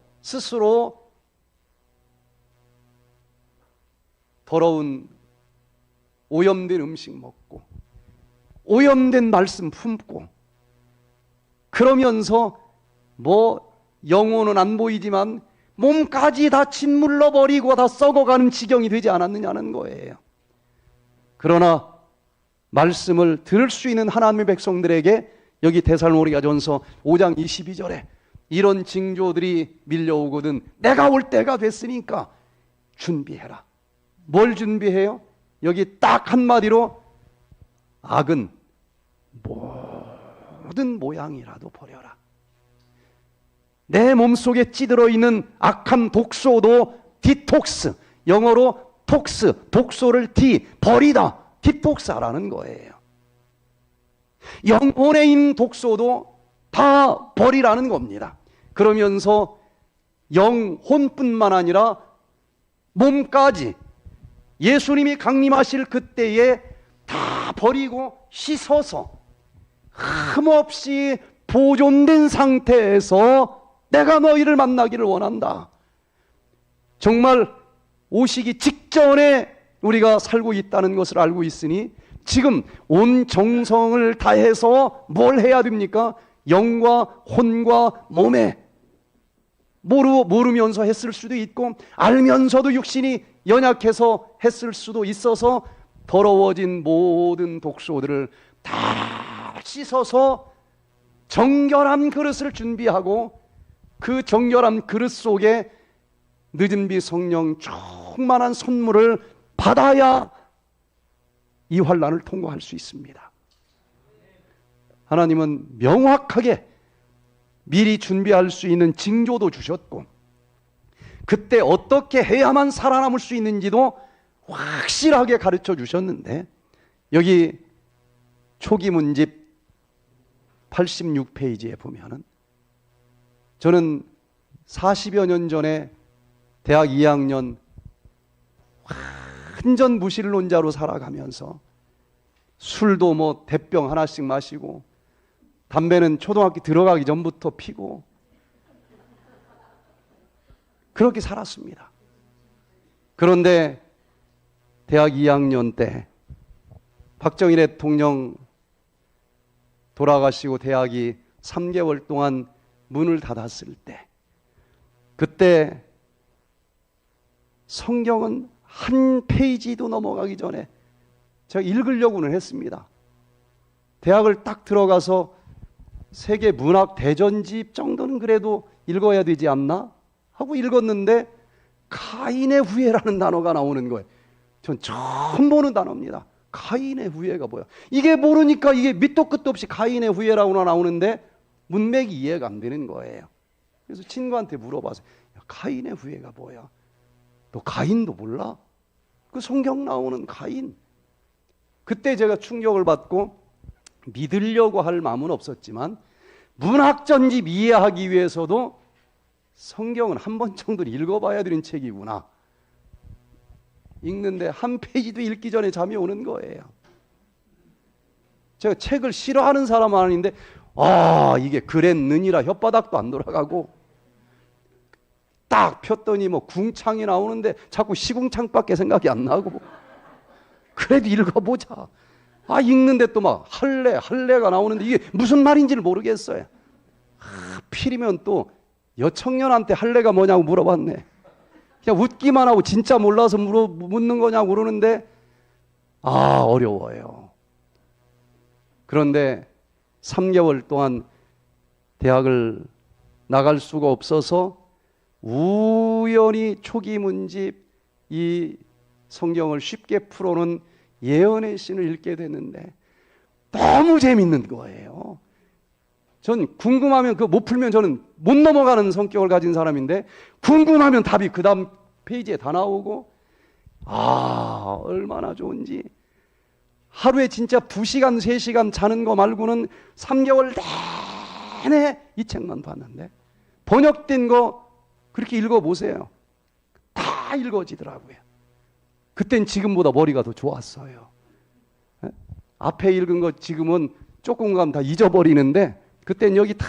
더러운 오염된 음식 먹고 오염된 말씀 품고 그러면서 뭐 영혼은 안 보이지만 몸까지 다 짓물러 버리고 다 썩어가는 지경이 되지 않았느냐는 거예요. 그러나 말씀을 들을 수 있는 하나님의 백성들에게 여기 데살로니가전서 5장 22절에 이런 징조들이 밀려오거든 내가 올 때가 됐으니까 준비해라. 뭘 준비해요? 여기 딱 한마디로 악은 모든 모양이라도 버려라. 내 몸속에 찌들어 있는 악한 독소도 디톡스, 영어로 톡스, 독소를 버리다, 디톡스하라는 거예요. 영혼에 있는 독소도 다 버리라는 겁니다. 그러면서 영혼뿐만 아니라 몸까지 예수님이 강림하실 그때에 다 버리고 씻어서 흠없이 보존된 상태에서 내가 너희를 만나기를 원한다. 정말 오시기 직전에 우리가 살고 있다는 것을 알고 있으니 지금 온 정성을 다해서 뭘 해야 됩니까? 영과 혼과 몸에 모르면서 했을 수도 있고 알면서도 육신이 연약해서 했을 수도 있어서 더러워진 모든 독소들을 다 씻어서 정결한 그릇을 준비하고 그 정결한 그릇 속에 늦은 비 성령 충만한 선물을 받아야 이 환난을 통과할 수 있습니다. 하나님은 명확하게 미리 준비할 수 있는 징조도 주셨고 그때 어떻게 해야만 살아남을 수 있는지도 확실하게 가르쳐 주셨는데 여기 초기 문집 86페이지에 보면은 저는 40여 년 전에 대학 2학년 완전 무신론자로 살아가면서 술도 뭐 대병 하나씩 마시고 담배는 초등학교 들어가기 전부터 피고 그렇게 살았습니다. 그런데 대학 2학년 때 박정희 대통령 돌아가시고 대학이 3개월 동안 문을 닫았을 때 그때 성경은 한 페이지도 넘어가기 전에 제가 읽으려고는 했습니다. 대학을 딱 들어가서 세계 문학 대전집 정도는 그래도 읽어야 되지 않나 하고 읽었는데 가인의 후예라는 단어가 나오는 거예요. 전 처음 보는 단어입니다. 가인의 후예가 뭐야? 이게 모르니까 이게 밑도 끝도 없이 가인의 후예라고 나오는데 문맥이 이해가 안 되는 거예요. 그래서 친구한테 물어봐서 야, 가인의 후예가 뭐야? 너 가인도 몰라? 그 성경 나오는 가인. 그때 제가 충격을 받고 믿으려고 할 마음은 없었지만 문학 전집 이해하기 위해서도 성경은 한 번 정도는 읽어봐야 되는 책이구나. 읽는데 한 페이지도 읽기 전에 잠이 오는 거예요. 제가 책을 싫어하는 사람은 아닌데 이게 그랬느니라 혓바닥도 안 돌아가고 딱 폈더니 뭐 궁창이 나오는데 자꾸 시궁창밖에 생각이 안 나고 그래도 읽어보자. 읽는데 또 막 할례가 나오는데 이게 무슨 말인지를 모르겠어요. 하필이면 또 여청년한테 할례가 뭐냐고 물어봤네. 그냥 웃기만 하고 진짜 몰라서 묻는 거냐고 그러는데 어려워요. 그런데 3개월 동안 대학을 나갈 수가 없어서 우연히 초기 문집 이 성경을 쉽게 풀어놓은 예언의 신을 읽게 됐는데 너무 재밌는 거예요. 전 궁금하면 그거 못 풀면 저는 못 넘어가는 성격을 가진 사람인데 궁금하면 답이 그 다음 페이지에 다 나오고 얼마나 좋은지. 하루에 진짜 2시간, 3시간 자는 거 말고는 3개월 내내 이 책만 봤는데 번역된 거 그렇게 읽어보세요. 다 읽어지더라고요. 그땐 지금보다 머리가 더 좋았어요. 앞에 읽은 거 지금은 조금 가면 다 잊어버리는데 그땐 여기 다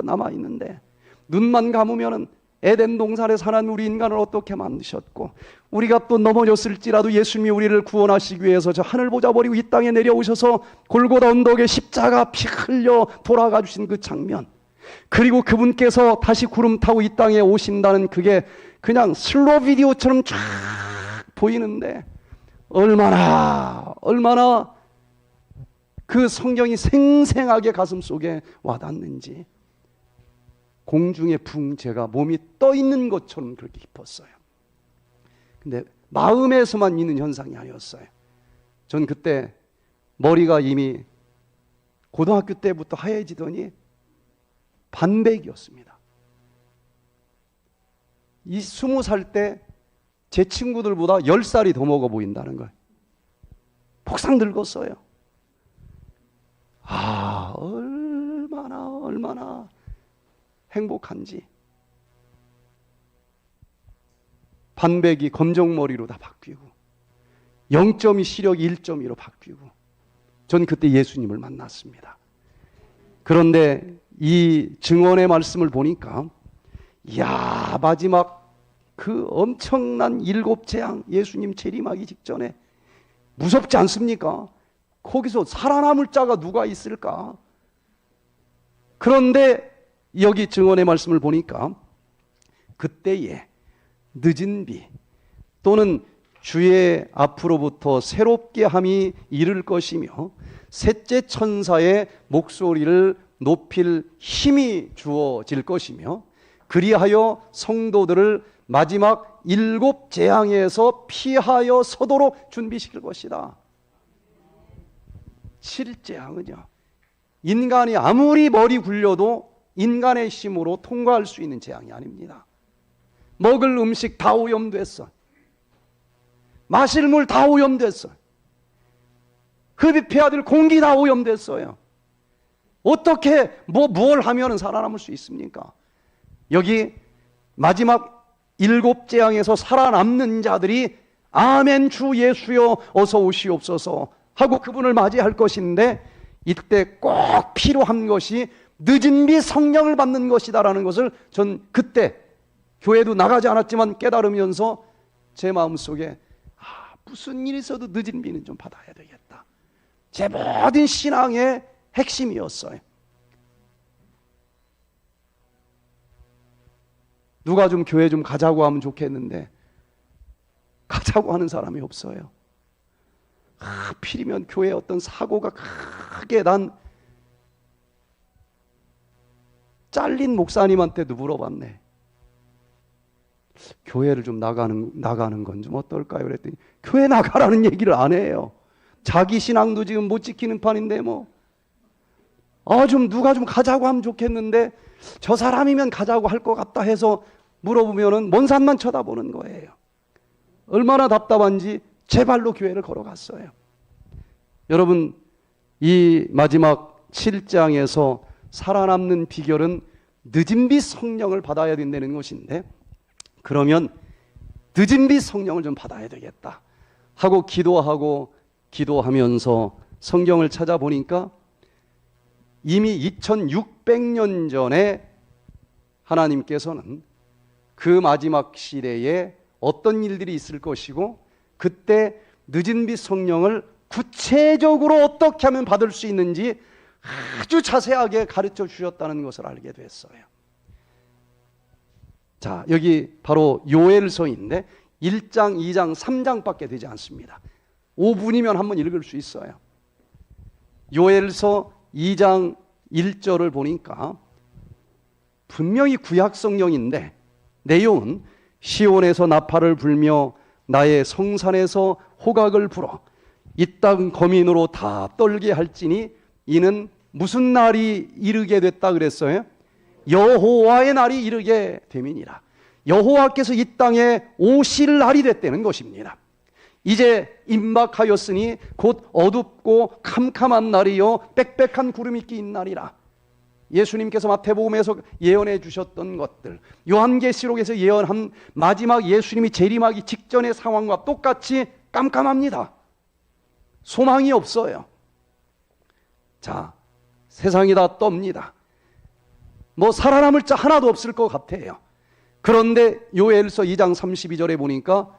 남아있는데 눈만 감으면은 에덴 동산에 사는 우리 인간을 어떻게 만드셨고 우리가 또 넘어졌을지라도 예수님이 우리를 구원하시기 위해서 저 하늘 보좌 버리고 이 땅에 내려오셔서 골고다 언덕에 십자가 피 흘려 돌아가 주신 그 장면, 그리고 그분께서 다시 구름 타고 이 땅에 오신다는 그게 그냥 슬로우 비디오처럼 쫙 보이는데 얼마나 그 성경이 생생하게 가슴 속에 와닿는지. 공중의 붕재가 몸이 떠 있는 것처럼 그렇게 깊었어요. 근데 마음에서만 있는 현상이 아니었어요. 전 그때 머리가 이미 고등학교 때부터 하얘지더니 반백이었습니다. 이 20살 때 제 친구들보다 10살이 더 먹어 보인다는 거예요. 폭삭 늙었어요. 얼마나 행복한지. 반백이 검정머리로 다 바뀌고 0.2 시력이 1.2로 바뀌고 전 그때 예수님을 만났습니다. 그런데 이 증언의 말씀을 보니까 마지막 그 엄청난 7재앙 예수님 재림하기 직전에 무섭지 않습니까? 거기서 살아남을 자가 누가 있을까? 그런데 여기 증언의 말씀을 보니까 그때에 늦은 비 또는 주의 앞으로부터 새롭게 함이 이를 것이며 셋째 천사의 목소리를 높일 힘이 주어질 것이며 그리하여 성도들을 마지막 7재앙에서 피하여 서도록 준비시킬 것이다. 7재앙은요, 인간이 아무리 머리 굴려도 인간의 힘으로 통과할 수 있는 재앙이 아닙니다. 먹을 음식 다 오염됐어. 마실 물 다 오염됐어. 흡입해야 될 공기 다 오염됐어요. 어떻게 뭘 하면 살아남을 수 있습니까? 여기 마지막 7재앙에서 살아남는 자들이 아멘 주 예수여 어서 오시옵소서 하고 그분을 맞이할 것인데 이때 꼭 필요한 것이 늦은 비 성령을 받는 것이다라는 것을 전 그때 교회도 나가지 않았지만 깨달으면서 제 마음속에 무슨 일이 있어도 늦은 비는 좀 받아야 되겠다. 제 모든 신앙의 핵심이었어요. 누가 좀 교회 좀 가자고 하면 좋겠는데 가자고 하는 사람이 없어요. 하필이면 교회에 어떤 사고가 크게 난 잘린 목사님한테도 물어봤네. 교회를 좀 나가는 건 좀 어떨까요? 그랬더니 교회 나가라는 얘기를 안 해요. 자기 신앙도 지금 못 지키는 판인데 좀 누가 좀 가자고 하면 좋겠는데 저 사람이면 가자고 할 것 같다 해서 물어보면은 먼 산만 쳐다보는 거예요. 얼마나 답답한지 제 발로 교회를 걸어갔어요. 여러분, 이 마지막 7장에서 살아남는 비결은 늦은 비 성령을 받아야 된다는 것인데, 그러면 늦은 비 성령을 좀 받아야 되겠다 하고 기도하면서 성경을 찾아보니까 이미 2600년 전에 하나님께서는 그 마지막 시대에 어떤 일들이 있을 것이고 그때 늦은 비 성령을 구체적으로 어떻게 하면 받을 수 있는지 아주 자세하게 가르쳐 주셨다는 것을 알게 됐어요. 자, 여기 바로 요엘서인데 1장, 2장, 3장밖에 되지 않습니다. 5분이면 한번 읽을 수 있어요. 요엘서 2장 1절을 보니까 분명히 구약 성경인데 내용은 시온에서 나팔을 불며 나의 성산에서 호각을 불어 이 땅 거민으로 다 떨게 할지니 이는 무슨 날이 이르게 됐다 그랬어요? 여호와의 날이 이르게 됨이니라. 여호와께서 이 땅에 오실 날이 됐다는 것입니다. 이제 임박하였으니 곧 어둡고 캄캄한 날이요 빽빽한 구름이 낀 날이라. 예수님께서 마태복음에서 예언해 주셨던 것들, 요한계시록에서 예언한 마지막 예수님이 재림하기 직전의 상황과 똑같이 깜깜합니다. 소망이 없어요. 자, 세상이 다 떱니다. 뭐 살아남을 자 하나도 없을 것 같아요. 그런데 요엘서 2장 32절에 보니까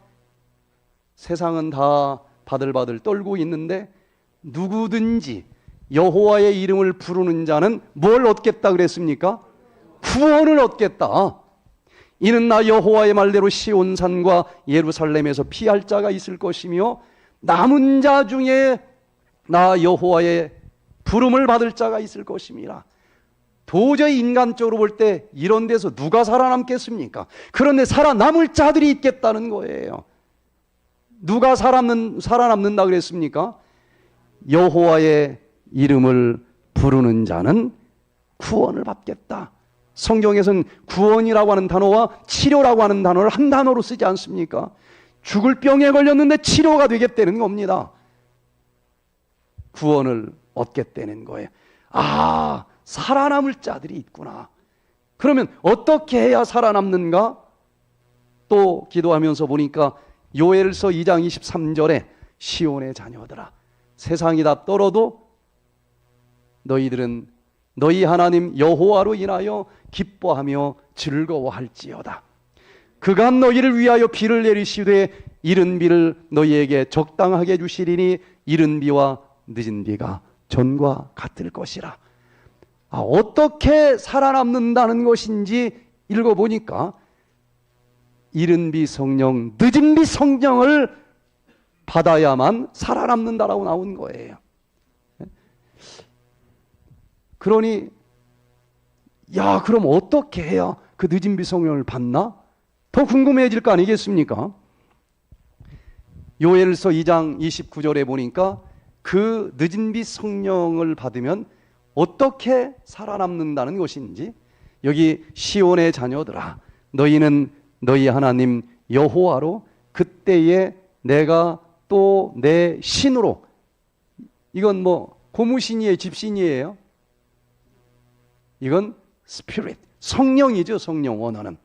세상은 다 바들바들 떨고 있는데 누구든지 여호와의 이름을 부르는 자는 뭘 얻겠다 그랬습니까? 구원을 얻겠다. 이는 나 여호와의 말대로 시온산과 예루살렘에서 피할 자가 있을 것이며 남은 자 중에 나 여호와의 부름을 받을 자가 있을 것임이라. 도저히 인간적으로 볼 때 이런 데서 누가 살아남겠습니까? 그런데 살아남을 자들이 있겠다는 거예요. 누가 살아남는다 그랬습니까? 여호와의 이름을 부르는 자는 구원을 받겠다. 성경에서는 구원이라고 하는 단어와 치료라고 하는 단어를 한 단어로 쓰지 않습니까? 죽을 병에 걸렸는데 치료가 되겠다는 겁니다. 구원을 얻겠다는 거예요. 아, 살아남을 자들이 있구나. 그러면 어떻게 해야 살아남는가? 또 기도하면서 보니까 요엘서 2장 23절에 시온의 자녀들아, 세상이 다 떨어도 너희들은 너희 하나님 여호와로 인하여 기뻐하며 즐거워할지어다. 그가 너희를 위하여 비를 내리시되 이른 비를 너희에게 적당하게 주시리니 이른 비와 늦은 비가 전과 같을 것이라. 어떻게 살아남는다는 것인지 읽어보니까 이른 비 성령, 늦은 비 성령을 받아야만 살아남는다라고 나온 거예요. 그러니 야, 그럼 어떻게 해야 그 늦은 비 성령을 받나? 더 궁금해질 거 아니겠습니까? 요엘서 2장 29절에 보니까 그 늦은 비 성령을 받으면 어떻게 살아남는다는 것인지, 여기 시온의 자녀들아, 너희는 너희 하나님 여호와로 그때에 내가 또 내 신으로, 이건 뭐 고무신이에요, 집신이에요? 이건 스피릿, 성령이죠. 성령 원어는.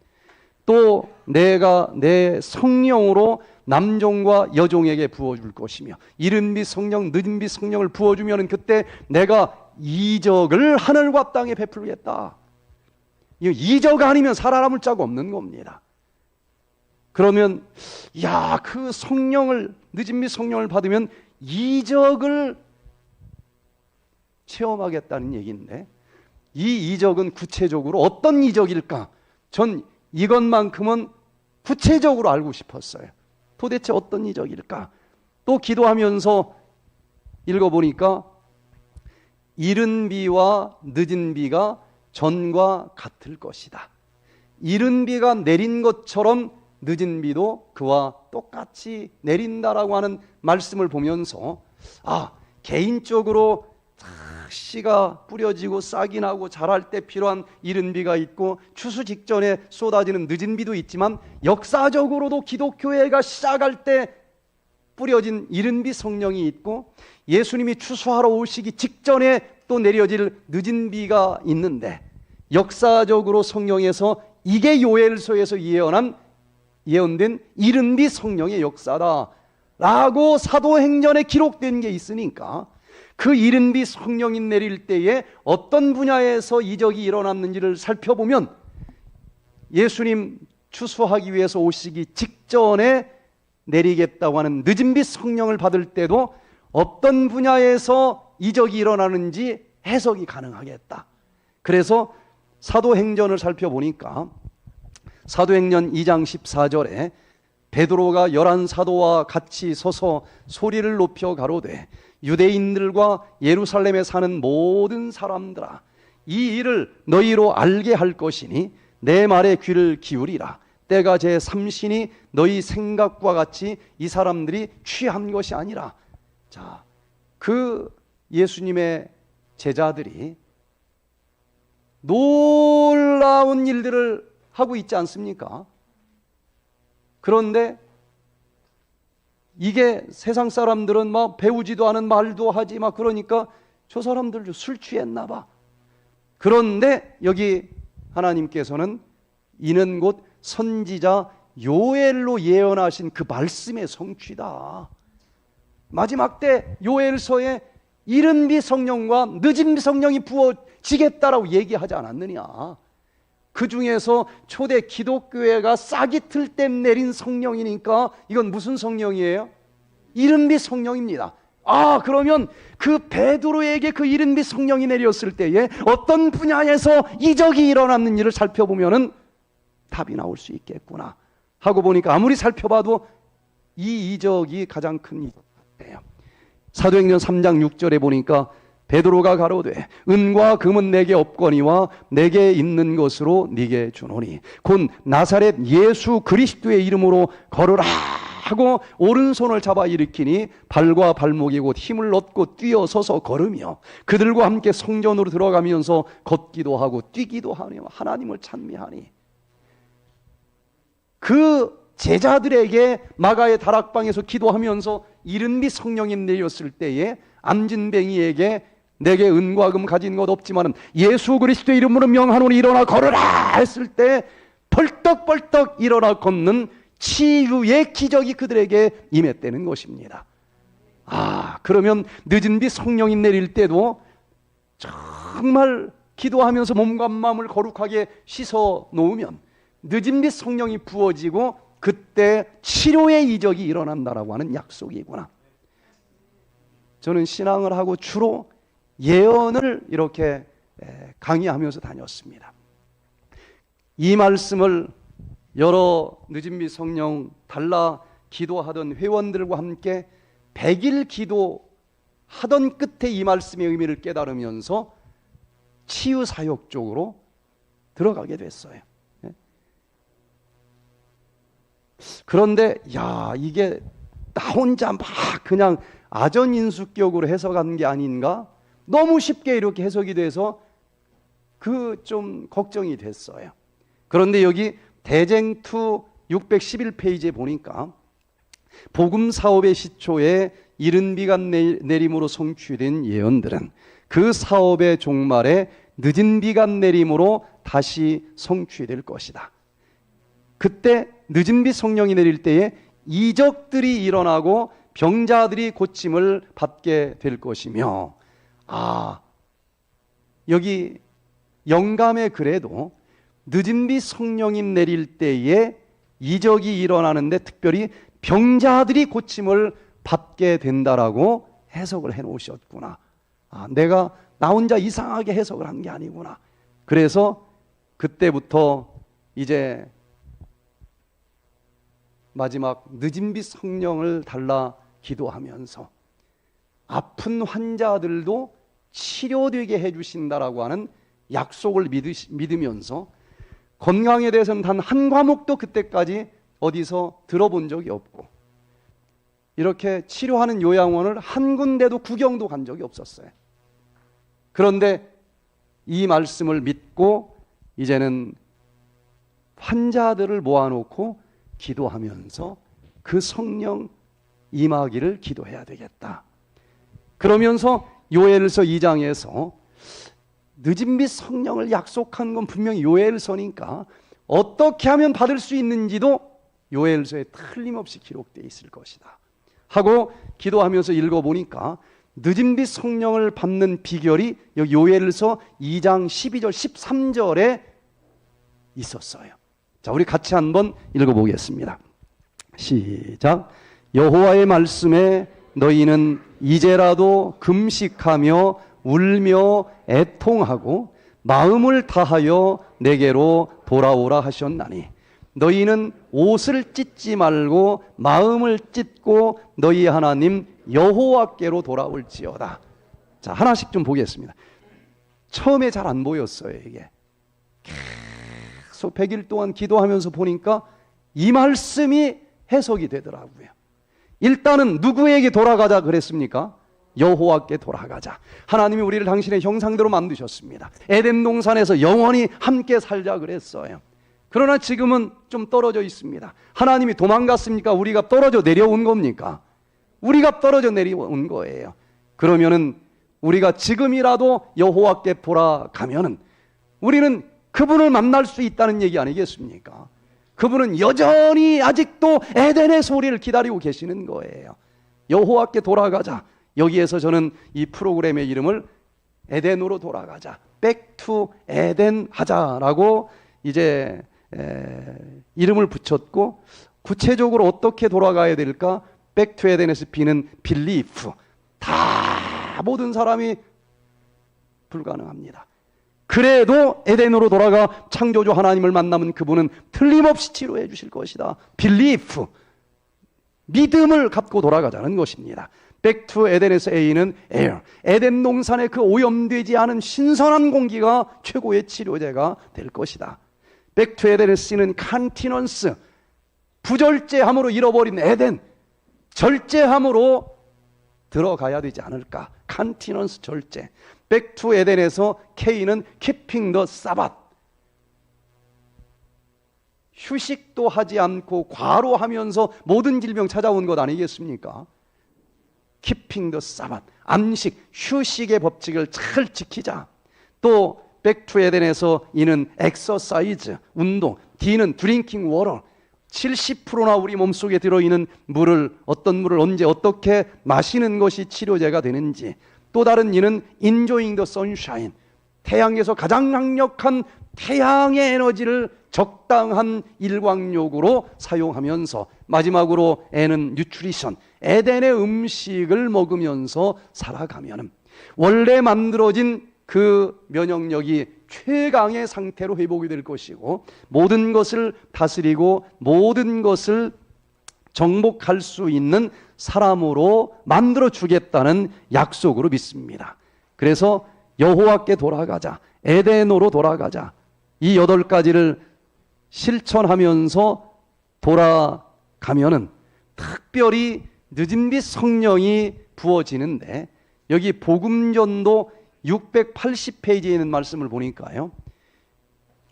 또 내가 내 성령으로 남종과 여종에게 부어줄 것이며 이른 비 성령, 늦은 비 성령을 부어주면 그때 내가 이적을 하늘과 땅에 베풀겠다. 이적 아니면 살아남을 자가 없는 겁니다. 그러면 야, 그 성령을, 늦은 비 성령을 받으면 이적을 체험하겠다는 얘기인데, 이 이적은 구체적으로 어떤 이적일까? 전 이것만큼은 구체적으로 알고 싶었어요. 도대체 어떤 이적일까? 또 기도하면서 읽어보니까 이른 비와 늦은 비가 전과 같을 것이다. 이른 비가 내린 것처럼 늦은 비도 그와 똑같이 내린다라고 하는 말씀을 보면서, 개인적으로 씨가 뿌려지고 싹이 나고 자랄 때 필요한 이른 비가 있고 추수 직전에 쏟아지는 늦은 비도 있지만, 역사적으로도 기독교회가 시작할 때 뿌려진 이른 비 성령이 있고 예수님이 추수하러 오시기 직전에 또 내려질 늦은 비가 있는데, 역사적으로 성경에서 이게 요엘서에서 예언된 이른 비 성령의 역사다라고 사도행전에 기록된 게 있으니까, 그 이른 비 성령이 내릴 때에 어떤 분야에서 이적이 일어났는지를 살펴보면, 예수님 추수하기 위해서 오시기 직전에 내리겠다고 하는 늦은 비 성령을 받을 때도 어떤 분야에서 이적이 일어나는지 해석이 가능하겠다. 그래서 사도행전을 살펴보니까 사도행전 2장 14절에 베드로가 11 사도와 같이 서서 소리를 높여 가로되 유대인들과 예루살렘에 사는 모든 사람들아, 이 일을 너희로 알게 할 것이니 내 말에 귀를 기울이라. 때가 제 삼신이 너희 생각과 같이 이 사람들이 취한 것이 아니라. 자, 그 예수님의 제자들이 놀라운 일들을 하고 있지 않습니까? 그런데 이게 세상 사람들은 막 배우지도 않은 말도 하지 막 그러니까 저 사람들 술 취했나 봐. 그런데 여기 하나님께서는 이는 곧 선지자 요엘로 예언하신 그 말씀의 성취다. 마지막 때 요엘서에 이른 비 성령과 늦은 비 성령이 부어지겠다라고 얘기하지 않았느냐. 그 중에서 초대 기독교회가 싹이 틀 때 내린 성령이니까 이건 무슨 성령이에요? 이른 비 성령입니다. 아, 그러면 그 베드로에게 그 이른 비 성령이 내렸을 때에 어떤 분야에서 이적이 일어났는 일을 살펴보면은 답이 나올 수 있겠구나 하고 보니까 아무리 살펴봐도 이 이적이 가장 큰 이적 같아요. 사도행전 3장 6절에 보니까 베드로가 가로되 은과 금은 내게 없거니와 내게 있는 것으로 네게 주노니 곧 나사렛 예수 그리스도의 이름으로 걸으라 하고 오른손을 잡아 일으키니 발과 발목이 곧 힘을 얻고 뛰어서서 걸으며 그들과 함께 성전으로 들어가면서 걷기도 하고 뛰기도 하며 하나님을 찬미하니. 그 제자들에게 마가의 다락방에서 기도하면서 이른 비 성령이 내렸을 때에 암진뱅이에게 내게 은과 금 가진 것 없지만 예수 그리스도의 이름으로 명하노니 일어나 걸으라 했을 때 벌떡벌떡 일어나 걷는 치유의 기적이 그들에게 임했다는 것입니다. 아, 그러면 늦은 비 성령이 내릴 때도 정말 기도하면서 몸과 마음을 거룩하게 씻어 놓으면 늦은 비 성령이 부어지고 그때 치료의 이적이 일어난다라고 하는 약속이구나. 저는 신앙을 하고 주로 예언을 이렇게 강의하면서 다녔습니다. 이 말씀을 여러 늦은 비 성령 달라 기도하던 회원들과 함께 100일 기도하던 끝에 이 말씀의 의미를 깨달으면서 치유 사역 쪽으로 들어가게 됐어요. 그런데 야, 이게 나 혼자 막 그냥 아전인수격으로 해석한 게 아닌가? 너무 쉽게 이렇게 해석이 돼서 그 좀 걱정이 됐어요. 그런데 여기 대쟁투 611페이지에 보니까 복음 사업의 시초에 이른 비가 내림으로 성취된 예언들은 그 사업의 종말에 늦은 비가 내림으로 다시 성취될 것이다. 그때 늦은 비 성령이 내릴 때에 이적들이 일어나고 병자들이 고침을 받게 될 것이며, 아, 여기 영감의 글에도 늦은 비 성령이 내릴 때에 이적이 일어나는데 특별히 병자들이 고침을 받게 된다라고 해석을 해 놓으셨구나. 아, 내가 나 혼자 이상하게 해석을 한 게 아니구나. 그래서 그때부터 이제 마지막 늦은 비 성령을 달라 기도하면서 아픈 환자들도 치료되게 해주신다라고 하는 약속을 믿으면서 건강에 대해서는 단 한 과목도 그때까지 어디서 들어본 적이 없고 이렇게 치료하는 요양원을 한 군데도 구경도 간 적이 없었어요. 그런데 이 말씀을 믿고 이제는 환자들을 모아놓고 기도하면서 그 성령 임하기를 기도해야 되겠다. 그러면서 요엘서 2장에서 늦은 비 성령을 약속한 건 분명히 요엘서니까 어떻게 하면 받을 수 있는지도 요엘서에 틀림없이 기록되어 있을 것이다 하고 기도하면서 읽어보니까 늦은 비 성령을 받는 비결이 여기 요엘서 2장 12절 13절에 있었어요. 자, 우리 같이 한번 읽어보겠습니다. 시작. 여호와의 말씀에 너희는 이제라도 금식하며 울며 애통하고 마음을 다하여 내게로 돌아오라 하셨나니 너희는 옷을 찢지 말고 마음을 찢고 너희 하나님 여호와께로 돌아올지어다. 자, 하나씩 좀 보겠습니다. 처음에 잘 안 보였어요. 이게 계속 100일 동안 기도하면서 보니까 이 말씀이 해석이 되더라고요. 일단은 누구에게 돌아가자 그랬습니까? 여호와께 돌아가자. 하나님이 우리를 당신의 형상대로 만드셨습니다. 에덴 동산에서 영원히 함께 살자 그랬어요. 그러나 지금은 좀 떨어져 있습니다. 하나님이 도망갔습니까? 우리가 떨어져 내려온 겁니까? 우리가 떨어져 내려온 거예요. 그러면은 우리가 지금이라도 여호와께 돌아가면은 우리는 그분을 만날 수 있다는 얘기 아니겠습니까? 그분은 여전히 아직도 에덴에서 우리를 기다리고 계시는 거예요. 여호와께 돌아가자. 여기에서 저는 이 프로그램의 이름을 에덴으로 돌아가자, Back to 에덴 하자라고 이제 이름을 붙였고, 구체적으로 어떻게 돌아가야 될까? Back to 에덴에서 비는 belief. 다 모든 사람이 불가능합니다. 그래도 에덴으로 돌아가 창조주 하나님을 만나면 그분은 틀림없이 치료해 주실 것이다. belief. 믿음을 갖고 돌아가자는 것입니다. Back to 에덴에서 A는 air. 에덴 동산의 그 오염되지 않은 신선한 공기가 최고의 치료제가 될 것이다. Back to 에덴에서 C는 continence. 부절제함으로 잃어버린 에덴. 절제함으로 들어가야 되지 않을까. continence 절제. Back to 에덴에서 K는 keeping the Sabbath. 휴식도 하지 않고 과로하면서 모든 질병 찾아온 것 아니겠습니까? Keeping the Sabbath. 안식, 휴식의 법칙을 잘 지키자. 또 Back to 에덴에서 E는 exercise, 운동. D는 drinking water. 70%나 우리 몸속에 들어있는 물을, 어떤 물을 언제 어떻게 마시는 것이 치료제가 되는지. 또 다른 E는 enjoying the sunshine. 태양에서 가장 강력한 태양의 에너지를 적당한 일광욕으로 사용하면서, 마지막으로 N은 nutrition. 에덴의 음식을 먹으면서 살아가면 원래 만들어진 그 면역력이 최강의 상태로 회복이 될 것이고, 모든 것을 다스리고 모든 것을 정복할 수 있는 사람으로 만들어 주겠다는 약속으로 믿습니다. 그래서 여호와께 돌아가자, 에덴으로 돌아가자, 이 8가지를 실천하면서 돌아가면은 특별히 늦은빛 성령이 부어지는데, 여기 복음전도 680페이지에 있는 말씀을 보니까요,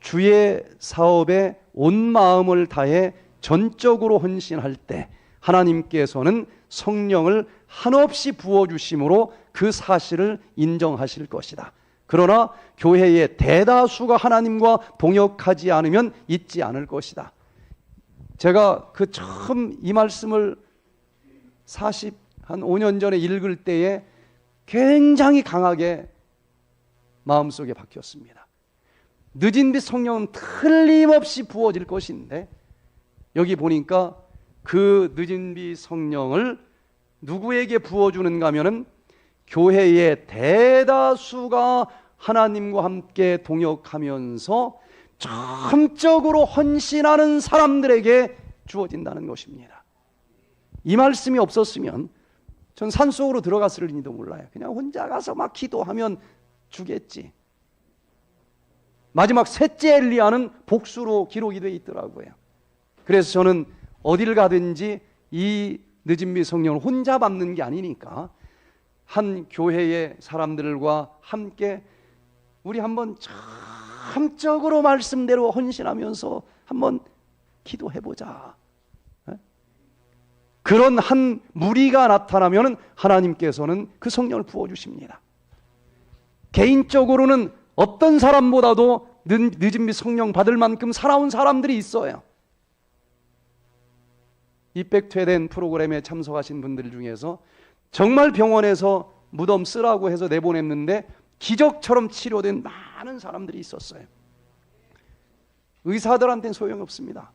주의 사업에 온 마음을 다해 전적으로 헌신할 때 하나님께서는 성령을 한없이 부어주심으로 그 사실을 인정하실 것이다. 그러나 교회의 대다수가 하나님과 동역하지 않으면 있지 않을 것이다. 제가 그 처음 이 말씀을 한 5년 전에 읽을 때에 굉장히 강하게 마음속에 박혔습니다. 늦은 빛 성령은 틀림없이 부어질 것인데, 여기 보니까 그 늦은 빛 성령을 누구에게 부어주는가 하면은 교회의 대다수가 하나님과 함께 동역하면서 전적으로 헌신하는 사람들에게 주어진다는 것입니다. 이 말씀이 없었으면 전 산속으로 들어갔을지도 몰라요. 그냥 혼자 가서 막 기도하면 주겠지. 마지막 셋째 엘리야는 복수로 기록이 되어 있더라고요. 그래서 저는 어딜 가든지 이 늦은 빛 성령을 혼자 받는 게 아니니까 한 교회의 사람들과 함께 우리 한번 참적으로 말씀대로 헌신하면서 한번 기도해보자. 그런 한 무리가 나타나면 하나님께서는 그 성령을 부어주십니다. 개인적으로는 어떤 사람보다도 늦은 빛 성령 받을 만큼 살아온 사람들이 있어요. 이 백투에덴 프로그램에 참석하신 분들 중에서 정말 병원에서 무덤 쓰라고 해서 내보냈는데 기적처럼 치료된 많은 사람들이 있었어요. 의사들한테는 소용없습니다.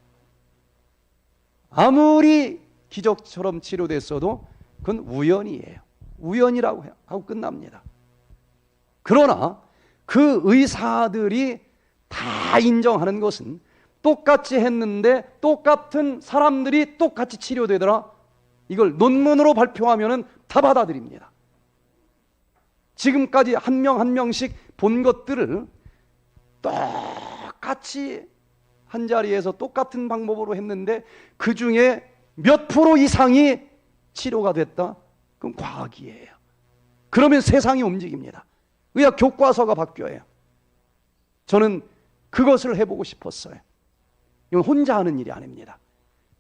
아무리 기적처럼 치료됐어도 그건 우연이에요. 우연이라고 하고 끝납니다. 그러나 그 의사들이 다 인정하는 것은 똑같이 했는데 똑같은 사람들이 똑같이 치료되더라. 이걸 논문으로 발표하면은 다 받아들입니다. 지금까지 한 명 한 명씩 본 것들을 똑같이 한 자리에서 똑같은 방법으로 했는데 그 중에 몇 프로 이상이 치료가 됐다? 그럼 과학이에요. 그러면 세상이 움직입니다. 의학 교과서가 바뀌어요. 저는 그것을 해보고 싶었어요. 이건 혼자 하는 일이 아닙니다.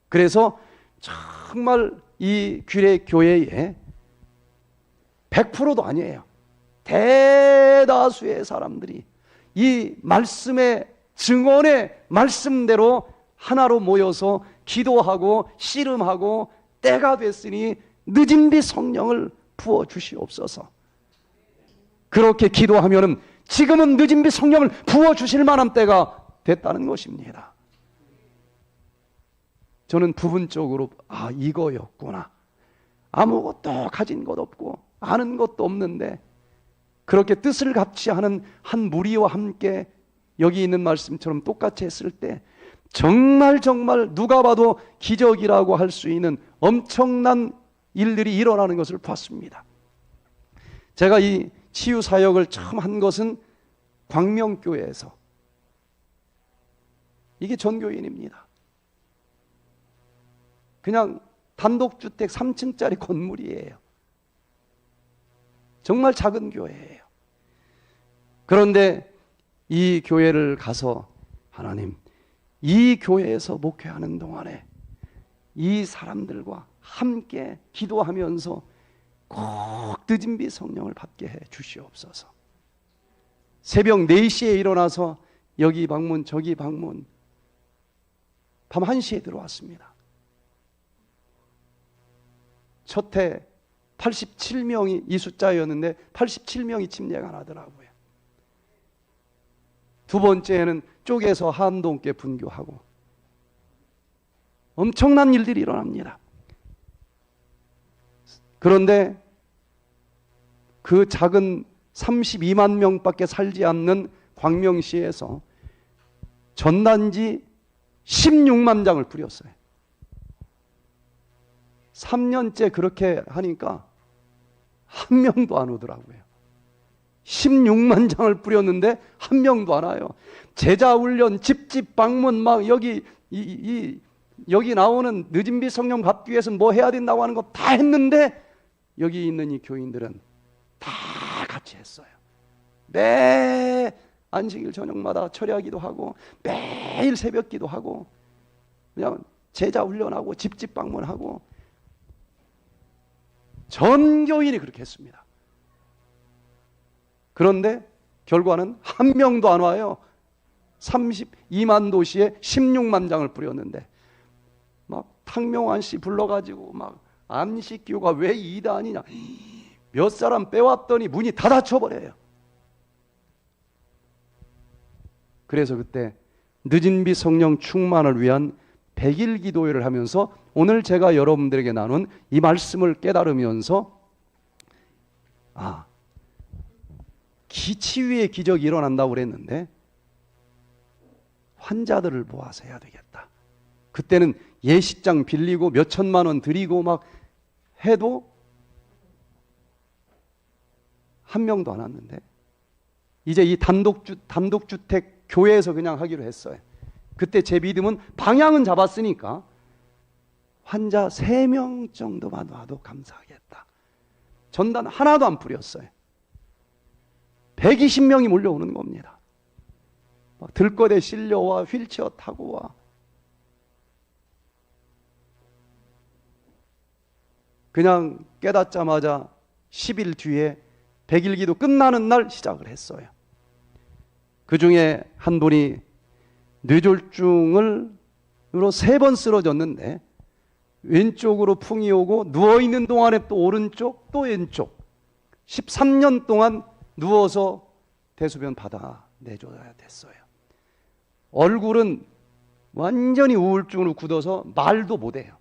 그래서 정말 이 규례 교회에 100%도 아니에요. 대다수의 사람들이 이 말씀의 증언의 말씀대로 하나로 모여서 기도하고 씨름하고 때가 됐으니 늦은 비 성령을 부어 주시옵소서. 그렇게 기도하면은 지금은 늦은 비 성령을 부어 주실 만한 때가 됐다는 것입니다. 저는 부분적으로 이거였구나. 아무것도 가진 것 없고 아는 것도 없는데 그렇게 뜻을 같이 하는 한 무리와 함께 여기 있는 말씀처럼 똑같이 했을 때 정말 누가 봐도 기적이라고 할 수 있는 엄청난 일들이 일어나는 것을 봤습니다. 제가 이 치유 사역을 처음 한 것은 광명교회에서, 이게 전교인입니다. 그냥 단독주택 3층짜리 건물이에요. 정말 작은 교회예요. 그런데 이 교회를 가서 하나님, 이 교회에서 목회하는 동안에 이 사람들과 함께 기도하면서 꼭 늦은 비 성령을 받게 해 주시옵소서. 새벽 4시에 일어나서 여기 방문 저기 방문, 밤 1시에 들어왔습니다. 첫 해 87명이 이 숫자였는데 87명이 침례가 나더라고요. 두 번째는 쪽에서 한동께 분교하고 엄청난 일들이 일어납니다. 그런데 그 작은 32만 명밖에 살지 않는 광명시에서 전단지 16만 장을 뿌렸어요. 3년째 그렇게 하니까 한 명도 안 오더라고요. 16만 장을 뿌렸는데 한 명도 안 와요. 제자 훈련, 집집 방문, 막 여기 나오는 늦은 비 성령 받기 위해서 뭐 해야 된다고 하는 거 다 했는데 여기 있는 이 교인들은 다 같이 했어요. 매 안식일 저녁마다 철야기도 하고 매일 새벽기도 하고 그냥 제자 훈련하고 집집 방문하고 전 교인이 그렇게 했습니다. 그런데 결과는 한 명도 안 와요. 32만 도시에 16만 장을 뿌렸는데 막 탕명환 씨 불러가지고 막 안식교가 왜 이단이냐, 몇 사람 빼왔더니 문이 다 닫혀버려요. 그래서 그때 늦은 비 성령 충만을 위한 100일 기도회를 하면서 오늘 제가 여러분들에게 나눈 이 말씀을 깨달으면서 치유의 기적이 일어난다고 그랬는데 환자들을 모아서 해야 되겠다. 그때는 예식장 빌리고 몇 천만 원 드리고 막 해도 한 명도 안 왔는데 이제 이 단독주택 교회에서 그냥 하기로 했어요. 그때 제 믿음은 방향은 잡았으니까 환자 3명 정도만 와도 감사하겠다. 전단 하나도 안 뿌렸어요. 120명이 몰려오는 겁니다. 막 들것에 실려와 휠체어 타고 와. 그냥 깨닫자마자 10일 뒤에 100일 기도 끝나는 날 시작을 했어요. 그 중에 한 분이 뇌졸중으로 3번 쓰러졌는데 왼쪽으로 풍이 오고 누워있는 동안에 또 오른쪽 또 왼쪽 13년 동안 누워서 대소변 받아내줘야 됐어요. 얼굴은 완전히 우울증으로 굳어서 말도 못해요.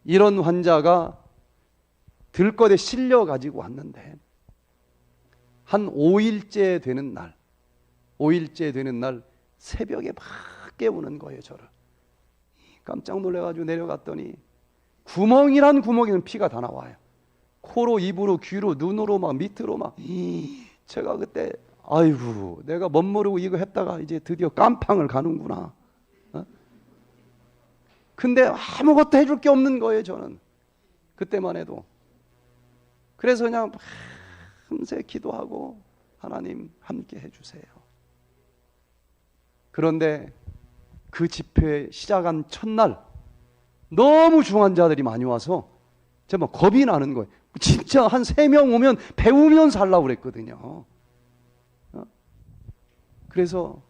이런 환자가 들것에 실려가지고 왔는데 한 5일째 되는 날 새벽에 막 깨우는 거예요, 저를. 깜짝 놀래가지고 내려갔더니 구멍이란 구멍에는 피가 다 나와요. 코로, 입으로, 귀로, 눈으로 막 밑으로 막. 제가 그때 아이고, 내가 멋모르고 이거 했다가 이제 드디어 깜팡을 가는구나. 근데 아무것도 해줄 게 없는 거예요, 저는. 그때만 해도. 그래서 그냥 밤새 기도하고 하나님 함께 해주세요. 그런데 그 집회 시작한 첫날 너무 중환자들이 많이 와서 정말 겁이 나는 거예요. 진짜 한 3명 오면 배우면서 하려고 그랬거든요. 그래서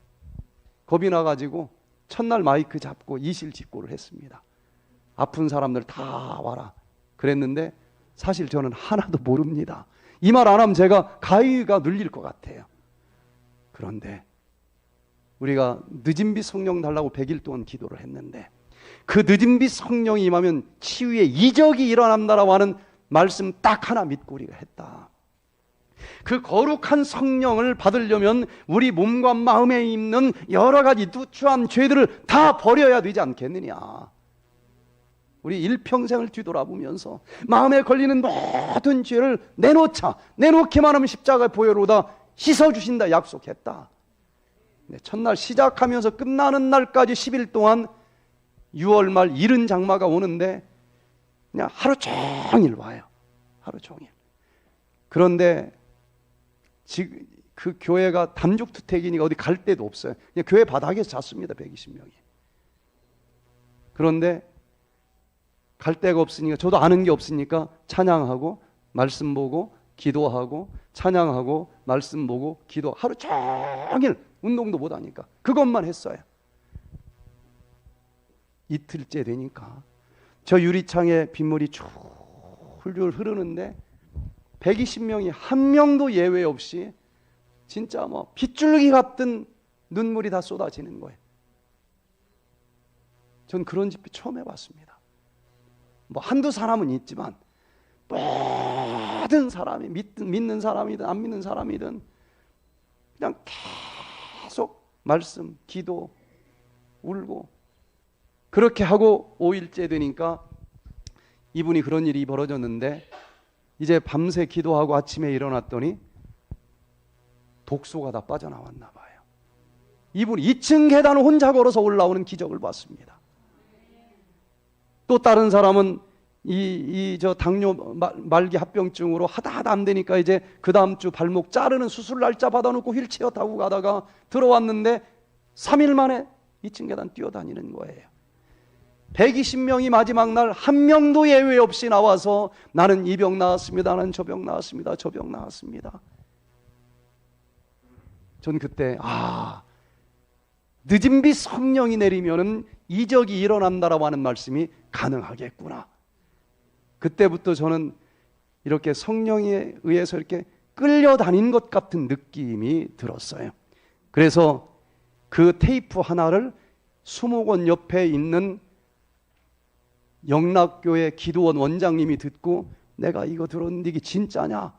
겁이 나가지고 첫날 마이크 잡고 이실직고를 했습니다. 아픈 사람들 다 와라 그랬는데 사실 저는 하나도 모릅니다. 이 말 안 하면 제가 가위가 눌릴 것 같아요. 그런데 우리가 늦은 빛 성령 달라고 100일 동안 기도를 했는데 그 늦은 빛 성령이 임하면 치유의 이적이 일어난다라고 하는 말씀 딱 하나 믿고 우리가 했다. 그 거룩한 성령을 받으려면 우리 몸과 마음에 있는 여러 가지 누추한 죄들을 다 버려야 되지 않겠느냐. 우리 일평생을 뒤돌아보면서 마음에 걸리는 모든 죄를 내놓자. 내놓기만 하면 십자가의 보혈로다 씻어주신다 약속했다. 첫날 시작하면서 끝나는 날까지 10일 동안 6월 말 이른 장마가 오는데 그냥 하루 종일 와요. 하루 종일. 그런데 지금 그 교회가 담죽투택이니까 어디 갈 데도 없어요. 그냥 교회 바닥에서 잤습니다. 120명이. 그런데 갈 데가 없으니까 저도 아는 게 없으니까 찬양하고 말씀 보고 기도하고 찬양하고 말씀 보고 기도 하루 종일 운동도 못 하니까 그것만 했어요. 이틀째 되니까 저 유리창에 빗물이 줄줄 흐르는데 120명이 한 명도 예외 없이 진짜 뭐 빗줄기 같은 눈물이 다 쏟아지는 거예요. 전 그런 집회 처음 해봤습니다. 뭐 한두 사람은 있지만 모든 사람이 믿는 사람이든 안 믿는 사람이든 그냥 계속 말씀, 기도, 울고 그렇게 하고 5일째 되니까 이분이 그런 일이 벌어졌는데 이제 밤새 기도하고 아침에 일어났더니 독소가 다 빠져나왔나 봐요. 이분이 2층 계단을 혼자 걸어서 올라오는 기적을 봤습니다. 또 다른 사람은 저 당뇨 말기 합병증으로 하다 안 되니까 이제 그 다음 주 발목 자르는 수술 날짜 받아놓고 휠체어 타고 가다가 들어왔는데 3일 만에 2층 계단 뛰어다니는 거예요. 120명이 마지막 날 한 명도 예외 없이 나와서 나는 이 병 나았습니다. 나는 저 병 나았습니다. 저 병 나았습니다. 전 그때 늦은 빛 성령이 내리면은 이적이 일어난다라고 하는 말씀이 가능하겠구나. 그때부터 저는 이렇게 성령에 의해서 이렇게 끌려다닌 것 같은 느낌이 들었어요. 그래서 그 테이프 하나를 수목원 옆에 있는 영락교회 기도원 원장님이 듣고 내가 이거 들었는데 이게 진짜냐?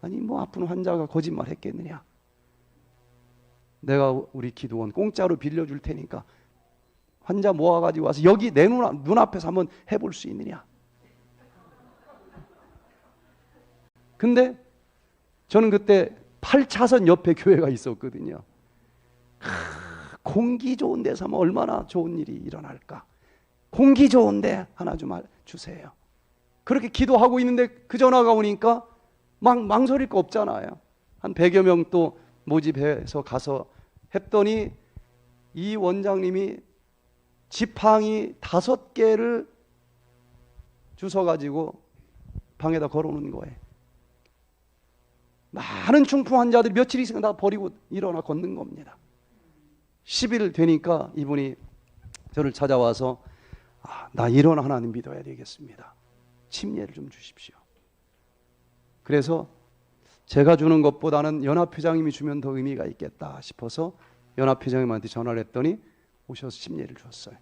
아니 뭐 아픈 환자가 거짓말 했겠느냐? 내가 우리 기도원 공짜로 빌려줄 테니까 환자 모아가지고 와서 여기 내 눈앞에서 한번 해볼 수 있느냐? 근데 저는 그때 8차선 옆에 교회가 있었거든요. 공기 좋은 데서 하면 얼마나 좋은 일이 일어날까? 공기 좋은데 하나 좀 주세요. 그렇게 기도하고 있는데 그 전화가 오니까 망설일 거 없잖아요. 한 100여 명 또 모집해서 가서 했더니 이 원장님이 지팡이 5개를 주워가지고 방에다 걸어놓은 거예요. 많은 중풍 환자들이 며칠 있으면 다 버리고 일어나 걷는 겁니다. 10일 되니까 이분이 저를 찾아와서 나 이런 하나님 믿어야 되겠습니다. 침례를 좀 주십시오. 그래서 제가 주는 것보다는 연합회장님이 주면 더 의미가 있겠다 싶어서 연합회장님한테 전화를 했더니 오셔서 침례를 줬어요.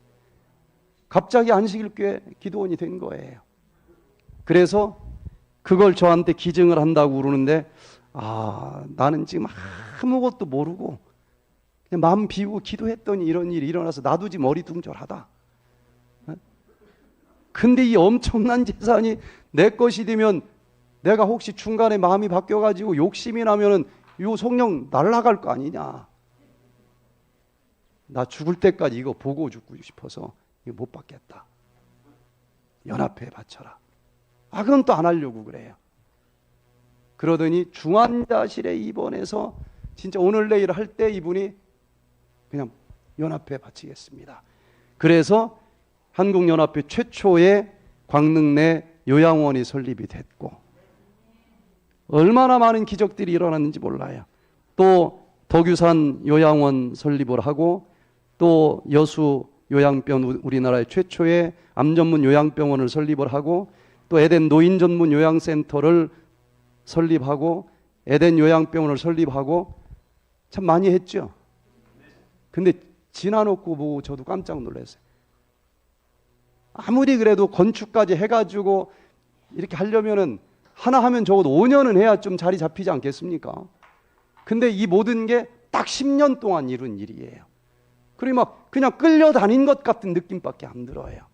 갑자기 안식일교회 기도원이 된 거예요. 그래서 그걸 저한테 기증을 한다고 그러는데 나는 지금 아무것도 모르고 그냥 마음 비우고 기도했더니 이런 일이 일어나서 놔두지 머리둥절하다. 근데 이 엄청난 재산이 내 것이 되면 내가 혹시 중간에 마음이 바뀌어가지고 욕심이 나면은 요 성령 날아갈 거 아니냐. 나 죽을 때까지 이거 보고 죽고 싶어서 이거 못 받겠다. 연합회에 바쳐라. 아, 그건 또 안 하려고 그래요. 그러더니 중환자실에 입원해서 진짜 오늘 내일 할 때 이분이 그냥 연합회에 바치겠습니다. 그래서 한국연합회 최초의 광릉 내 요양원이 설립이 됐고, 얼마나 많은 기적들이 일어났는지 몰라요. 또 덕유산 요양원 설립을 하고, 또 여수 요양병원, 우리나라의 최초의 암 전문 요양병원을 설립을 하고, 또 에덴 노인 전문 요양센터를 설립하고, 에덴 요양병원을 설립하고, 참 많이 했죠. 근데 지나놓고 보고 저도 깜짝 놀랐어요. 아무리 그래도 건축까지 해가지고 이렇게 하려면은 하나 하면 적어도 5년은 해야 좀 자리 잡히지 않겠습니까? 근데 이 모든 게 딱 10년 동안 이룬 일이에요. 그리고 막 그냥 끌려다닌 것 같은 느낌밖에 안 들어요.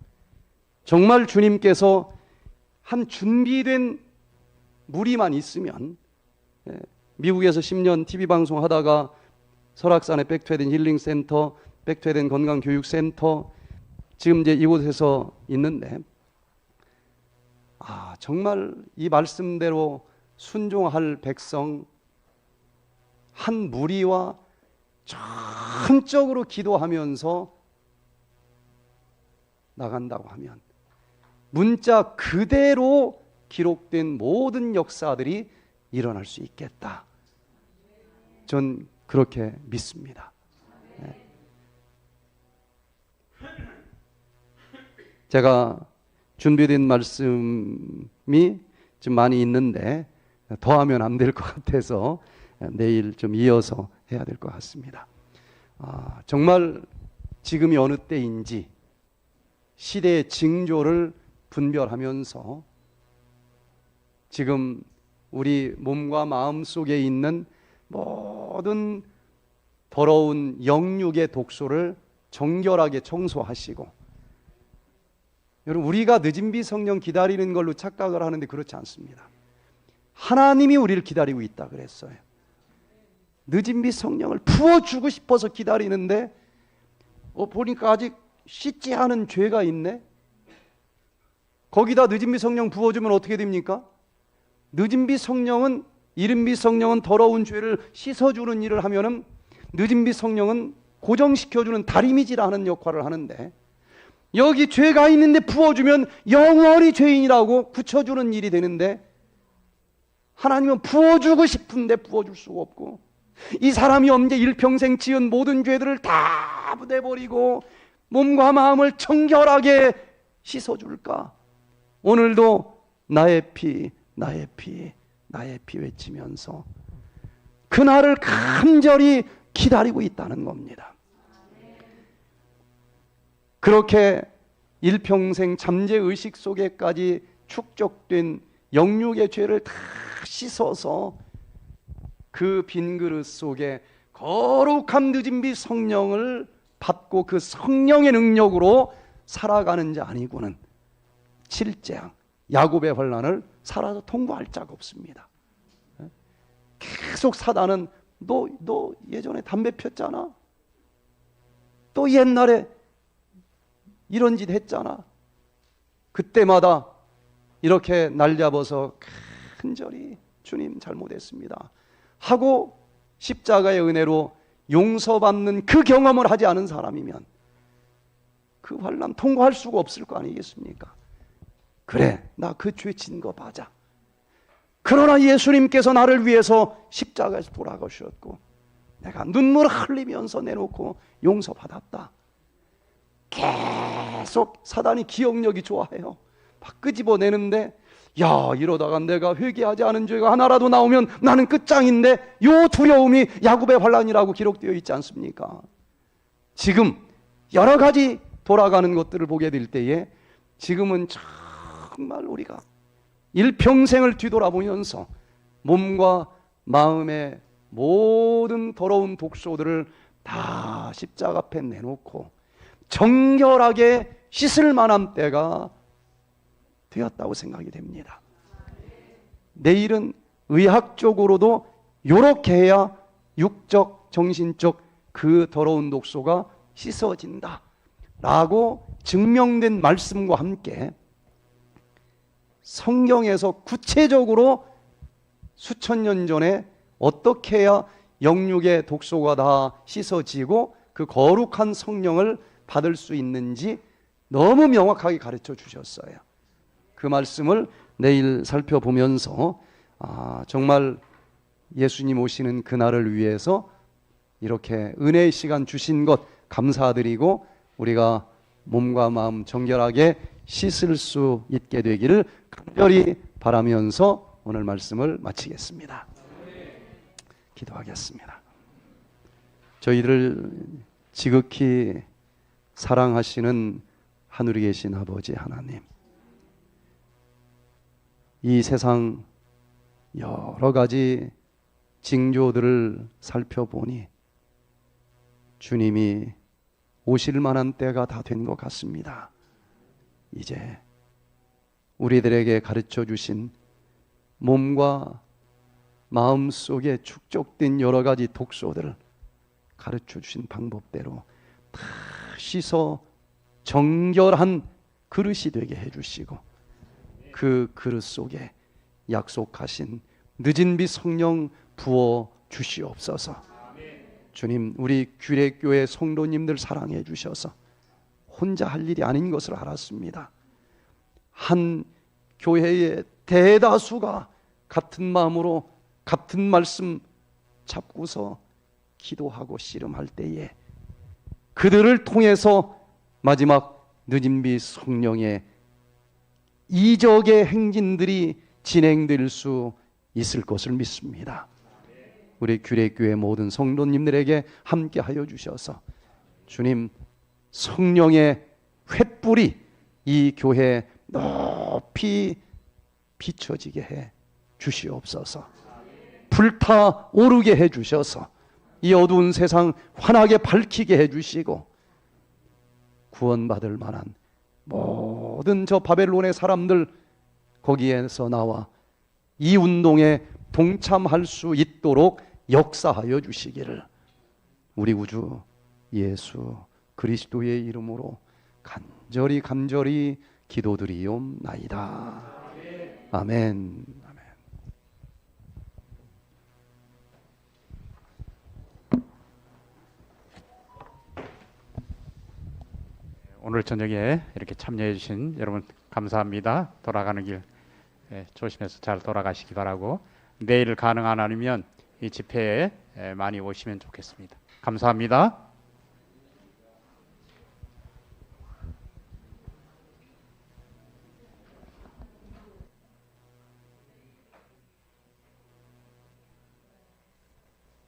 정말 주님께서 한 준비된 무리만 있으면, 미국에서 10년 TV 방송 하다가 설악산에 백투에덴 힐링센터, 백투에덴 건강교육센터, 지금 이제 이곳에서 있는데, 정말 이 말씀대로 순종할 백성 한 무리와 전적으로 기도하면서 나간다고 하면 문자 그대로 기록된 모든 역사들이 일어날 수 있겠다. 전 그렇게 믿습니다. 제가 준비된 말씀이 좀 많이 있는데 더하면 안 될 것 같아서 내일 좀 이어서 해야 될 것 같습니다. 정말 지금이 어느 때인지 시대의 징조를 분별하면서 지금 우리 몸과 마음 속에 있는 모든 더러운 영육의 독소를 정결하게 청소하시고, 여러분, 우리가 늦은 비 성령 기다리는 걸로 착각을 하는데 그렇지 않습니다. 하나님이 우리를 기다리고 있다 그랬어요. 늦은 비 성령을 부어주고 싶어서 기다리는데 보니까 아직 씻지 않은 죄가 있네. 거기다 늦은 비 성령 부어주면 어떻게 됩니까? 늦은 비 성령은, 이른 비 성령은 더러운 죄를 씻어주는 일을 하면은 늦은 비 성령은 고정시켜주는 다리미질하는 역할을 하는데, 여기 죄가 있는데 부어주면 영원히 죄인이라고 굳혀주는 일이 되는데, 하나님은 부어주고 싶은데 부어줄 수가 없고, 이 사람이 언제 일평생 지은 모든 죄들을 다 내버리고 몸과 마음을 정결하게 씻어줄까? 오늘도 나의 피, 나의 피, 나의 피 외치면서 그날을 간절히 기다리고 있다는 겁니다. 그렇게 일평생 잠재의식 속에까지 축적된 영육의 죄를 다 씻어서 그 빈 그릇 속에 거룩한 늦은 비 성령을 받고 그 성령의 능력으로 살아가는 자 아니고는 칠재앙, 야곱의 환난을 살아서 통과할 자가 없습니다. 계속 사단은 너 예전에 담배 폈잖아. 또 옛날에 이런 짓 했잖아. 그때마다 이렇게 날 잡아서 간절히 주님 잘못했습니다 하고 십자가의 은혜로 용서받는 그 경험을 하지 않은 사람이면 그 환난 통과할 수가 없을 거 아니겠습니까? 그래, 나 그 죄 진 거 맞아. 그러나 예수님께서 나를 위해서 십자가에서 돌아가셨고 내가 눈물을 흘리면서 내놓고 용서받았다. 계속 사단이 기억력이 좋아해요. 막 끄집어내는데, 야, 이러다가 내가 회개하지 않은 죄가 하나라도 나오면 나는 끝장인데, 요 두려움이 야곱의 환난이라고 기록되어 있지 않습니까? 지금 여러 가지 돌아가는 것들을 보게 될 때에 지금은 정말 우리가 일평생을 뒤돌아보면서 몸과 마음의 모든 더러운 독소들을 다 십자가 앞에 내놓고 정결하게 씻을 만한 때가 되었다고 생각이 됩니다. 내일은 의학적으로도 이렇게 해야 육적, 정신적 그 더러운 독소가 씻어진다 라고 증명된 말씀과 함께 성경에서 구체적으로 수천 년 전에 어떻게 해야 영육의 독소가 다 씻어지고 그 거룩한 성령을 받을 수 있는지 너무 명확하게 가르쳐 주셨어요. 그 말씀을 내일 살펴보면서 정말 예수님 오시는 그날을 위해서 이렇게 은혜의 시간 주신 것 감사드리고 우리가 몸과 마음 정결하게 씻을 수 있게 되기를 간절히 바라면서 오늘 말씀을 마치겠습니다. 기도하겠습니다. 저희를 지극히 사랑하시는 하늘에 계신 아버지 하나님, 이 세상 여러 가지 징조들을 살펴보니 주님이 오실 만한 때가 다 된 것 같습니다. 이제 우리들에게 가르쳐 주신 몸과 마음 속에 축적된 여러 가지 독소들을 가르쳐 주신 방법대로 다 씻어 정결한 그릇이 되게 해주시고 그 그릇 속에 약속하신 늦은 비 성령 부어 주시옵소서. 주님, 우리 규례교회 성도님들 사랑해 주셔서 혼자 할 일이 아닌 것을 알았습니다. 한 교회의 대다수가 같은 마음으로 같은 말씀 잡고서 기도하고 씨름할 때에 그들을 통해서 마지막 늦은 비 성령의 이적의 행진들이 진행될 수 있을 것을 믿습니다. 우리 규례교회 모든 성도님들에게 함께하여 주셔서 주님 성령의 횃불이 이 교회에 높이 비춰지게 해 주시옵소서. 불타오르게 해 주셔서 이 어두운 세상 환하게 밝히게 해 주시고 구원받을 만한 모든 저 바벨론의 사람들 거기에서 나와 이 운동에 동참할 수 있도록 역사하여 주시기를 우리 구주 예수 그리스도의 이름으로 간절히 기도드리옵나이다. 아멘. 오늘 저녁에 이렇게 참여해 주신 여러분 감사합니다. 돌아가는 길 조심해서 잘 돌아가시기 바라고 내일 가능한 아니면 이 집회에 많이 오시면 좋겠습니다. 감사합니다.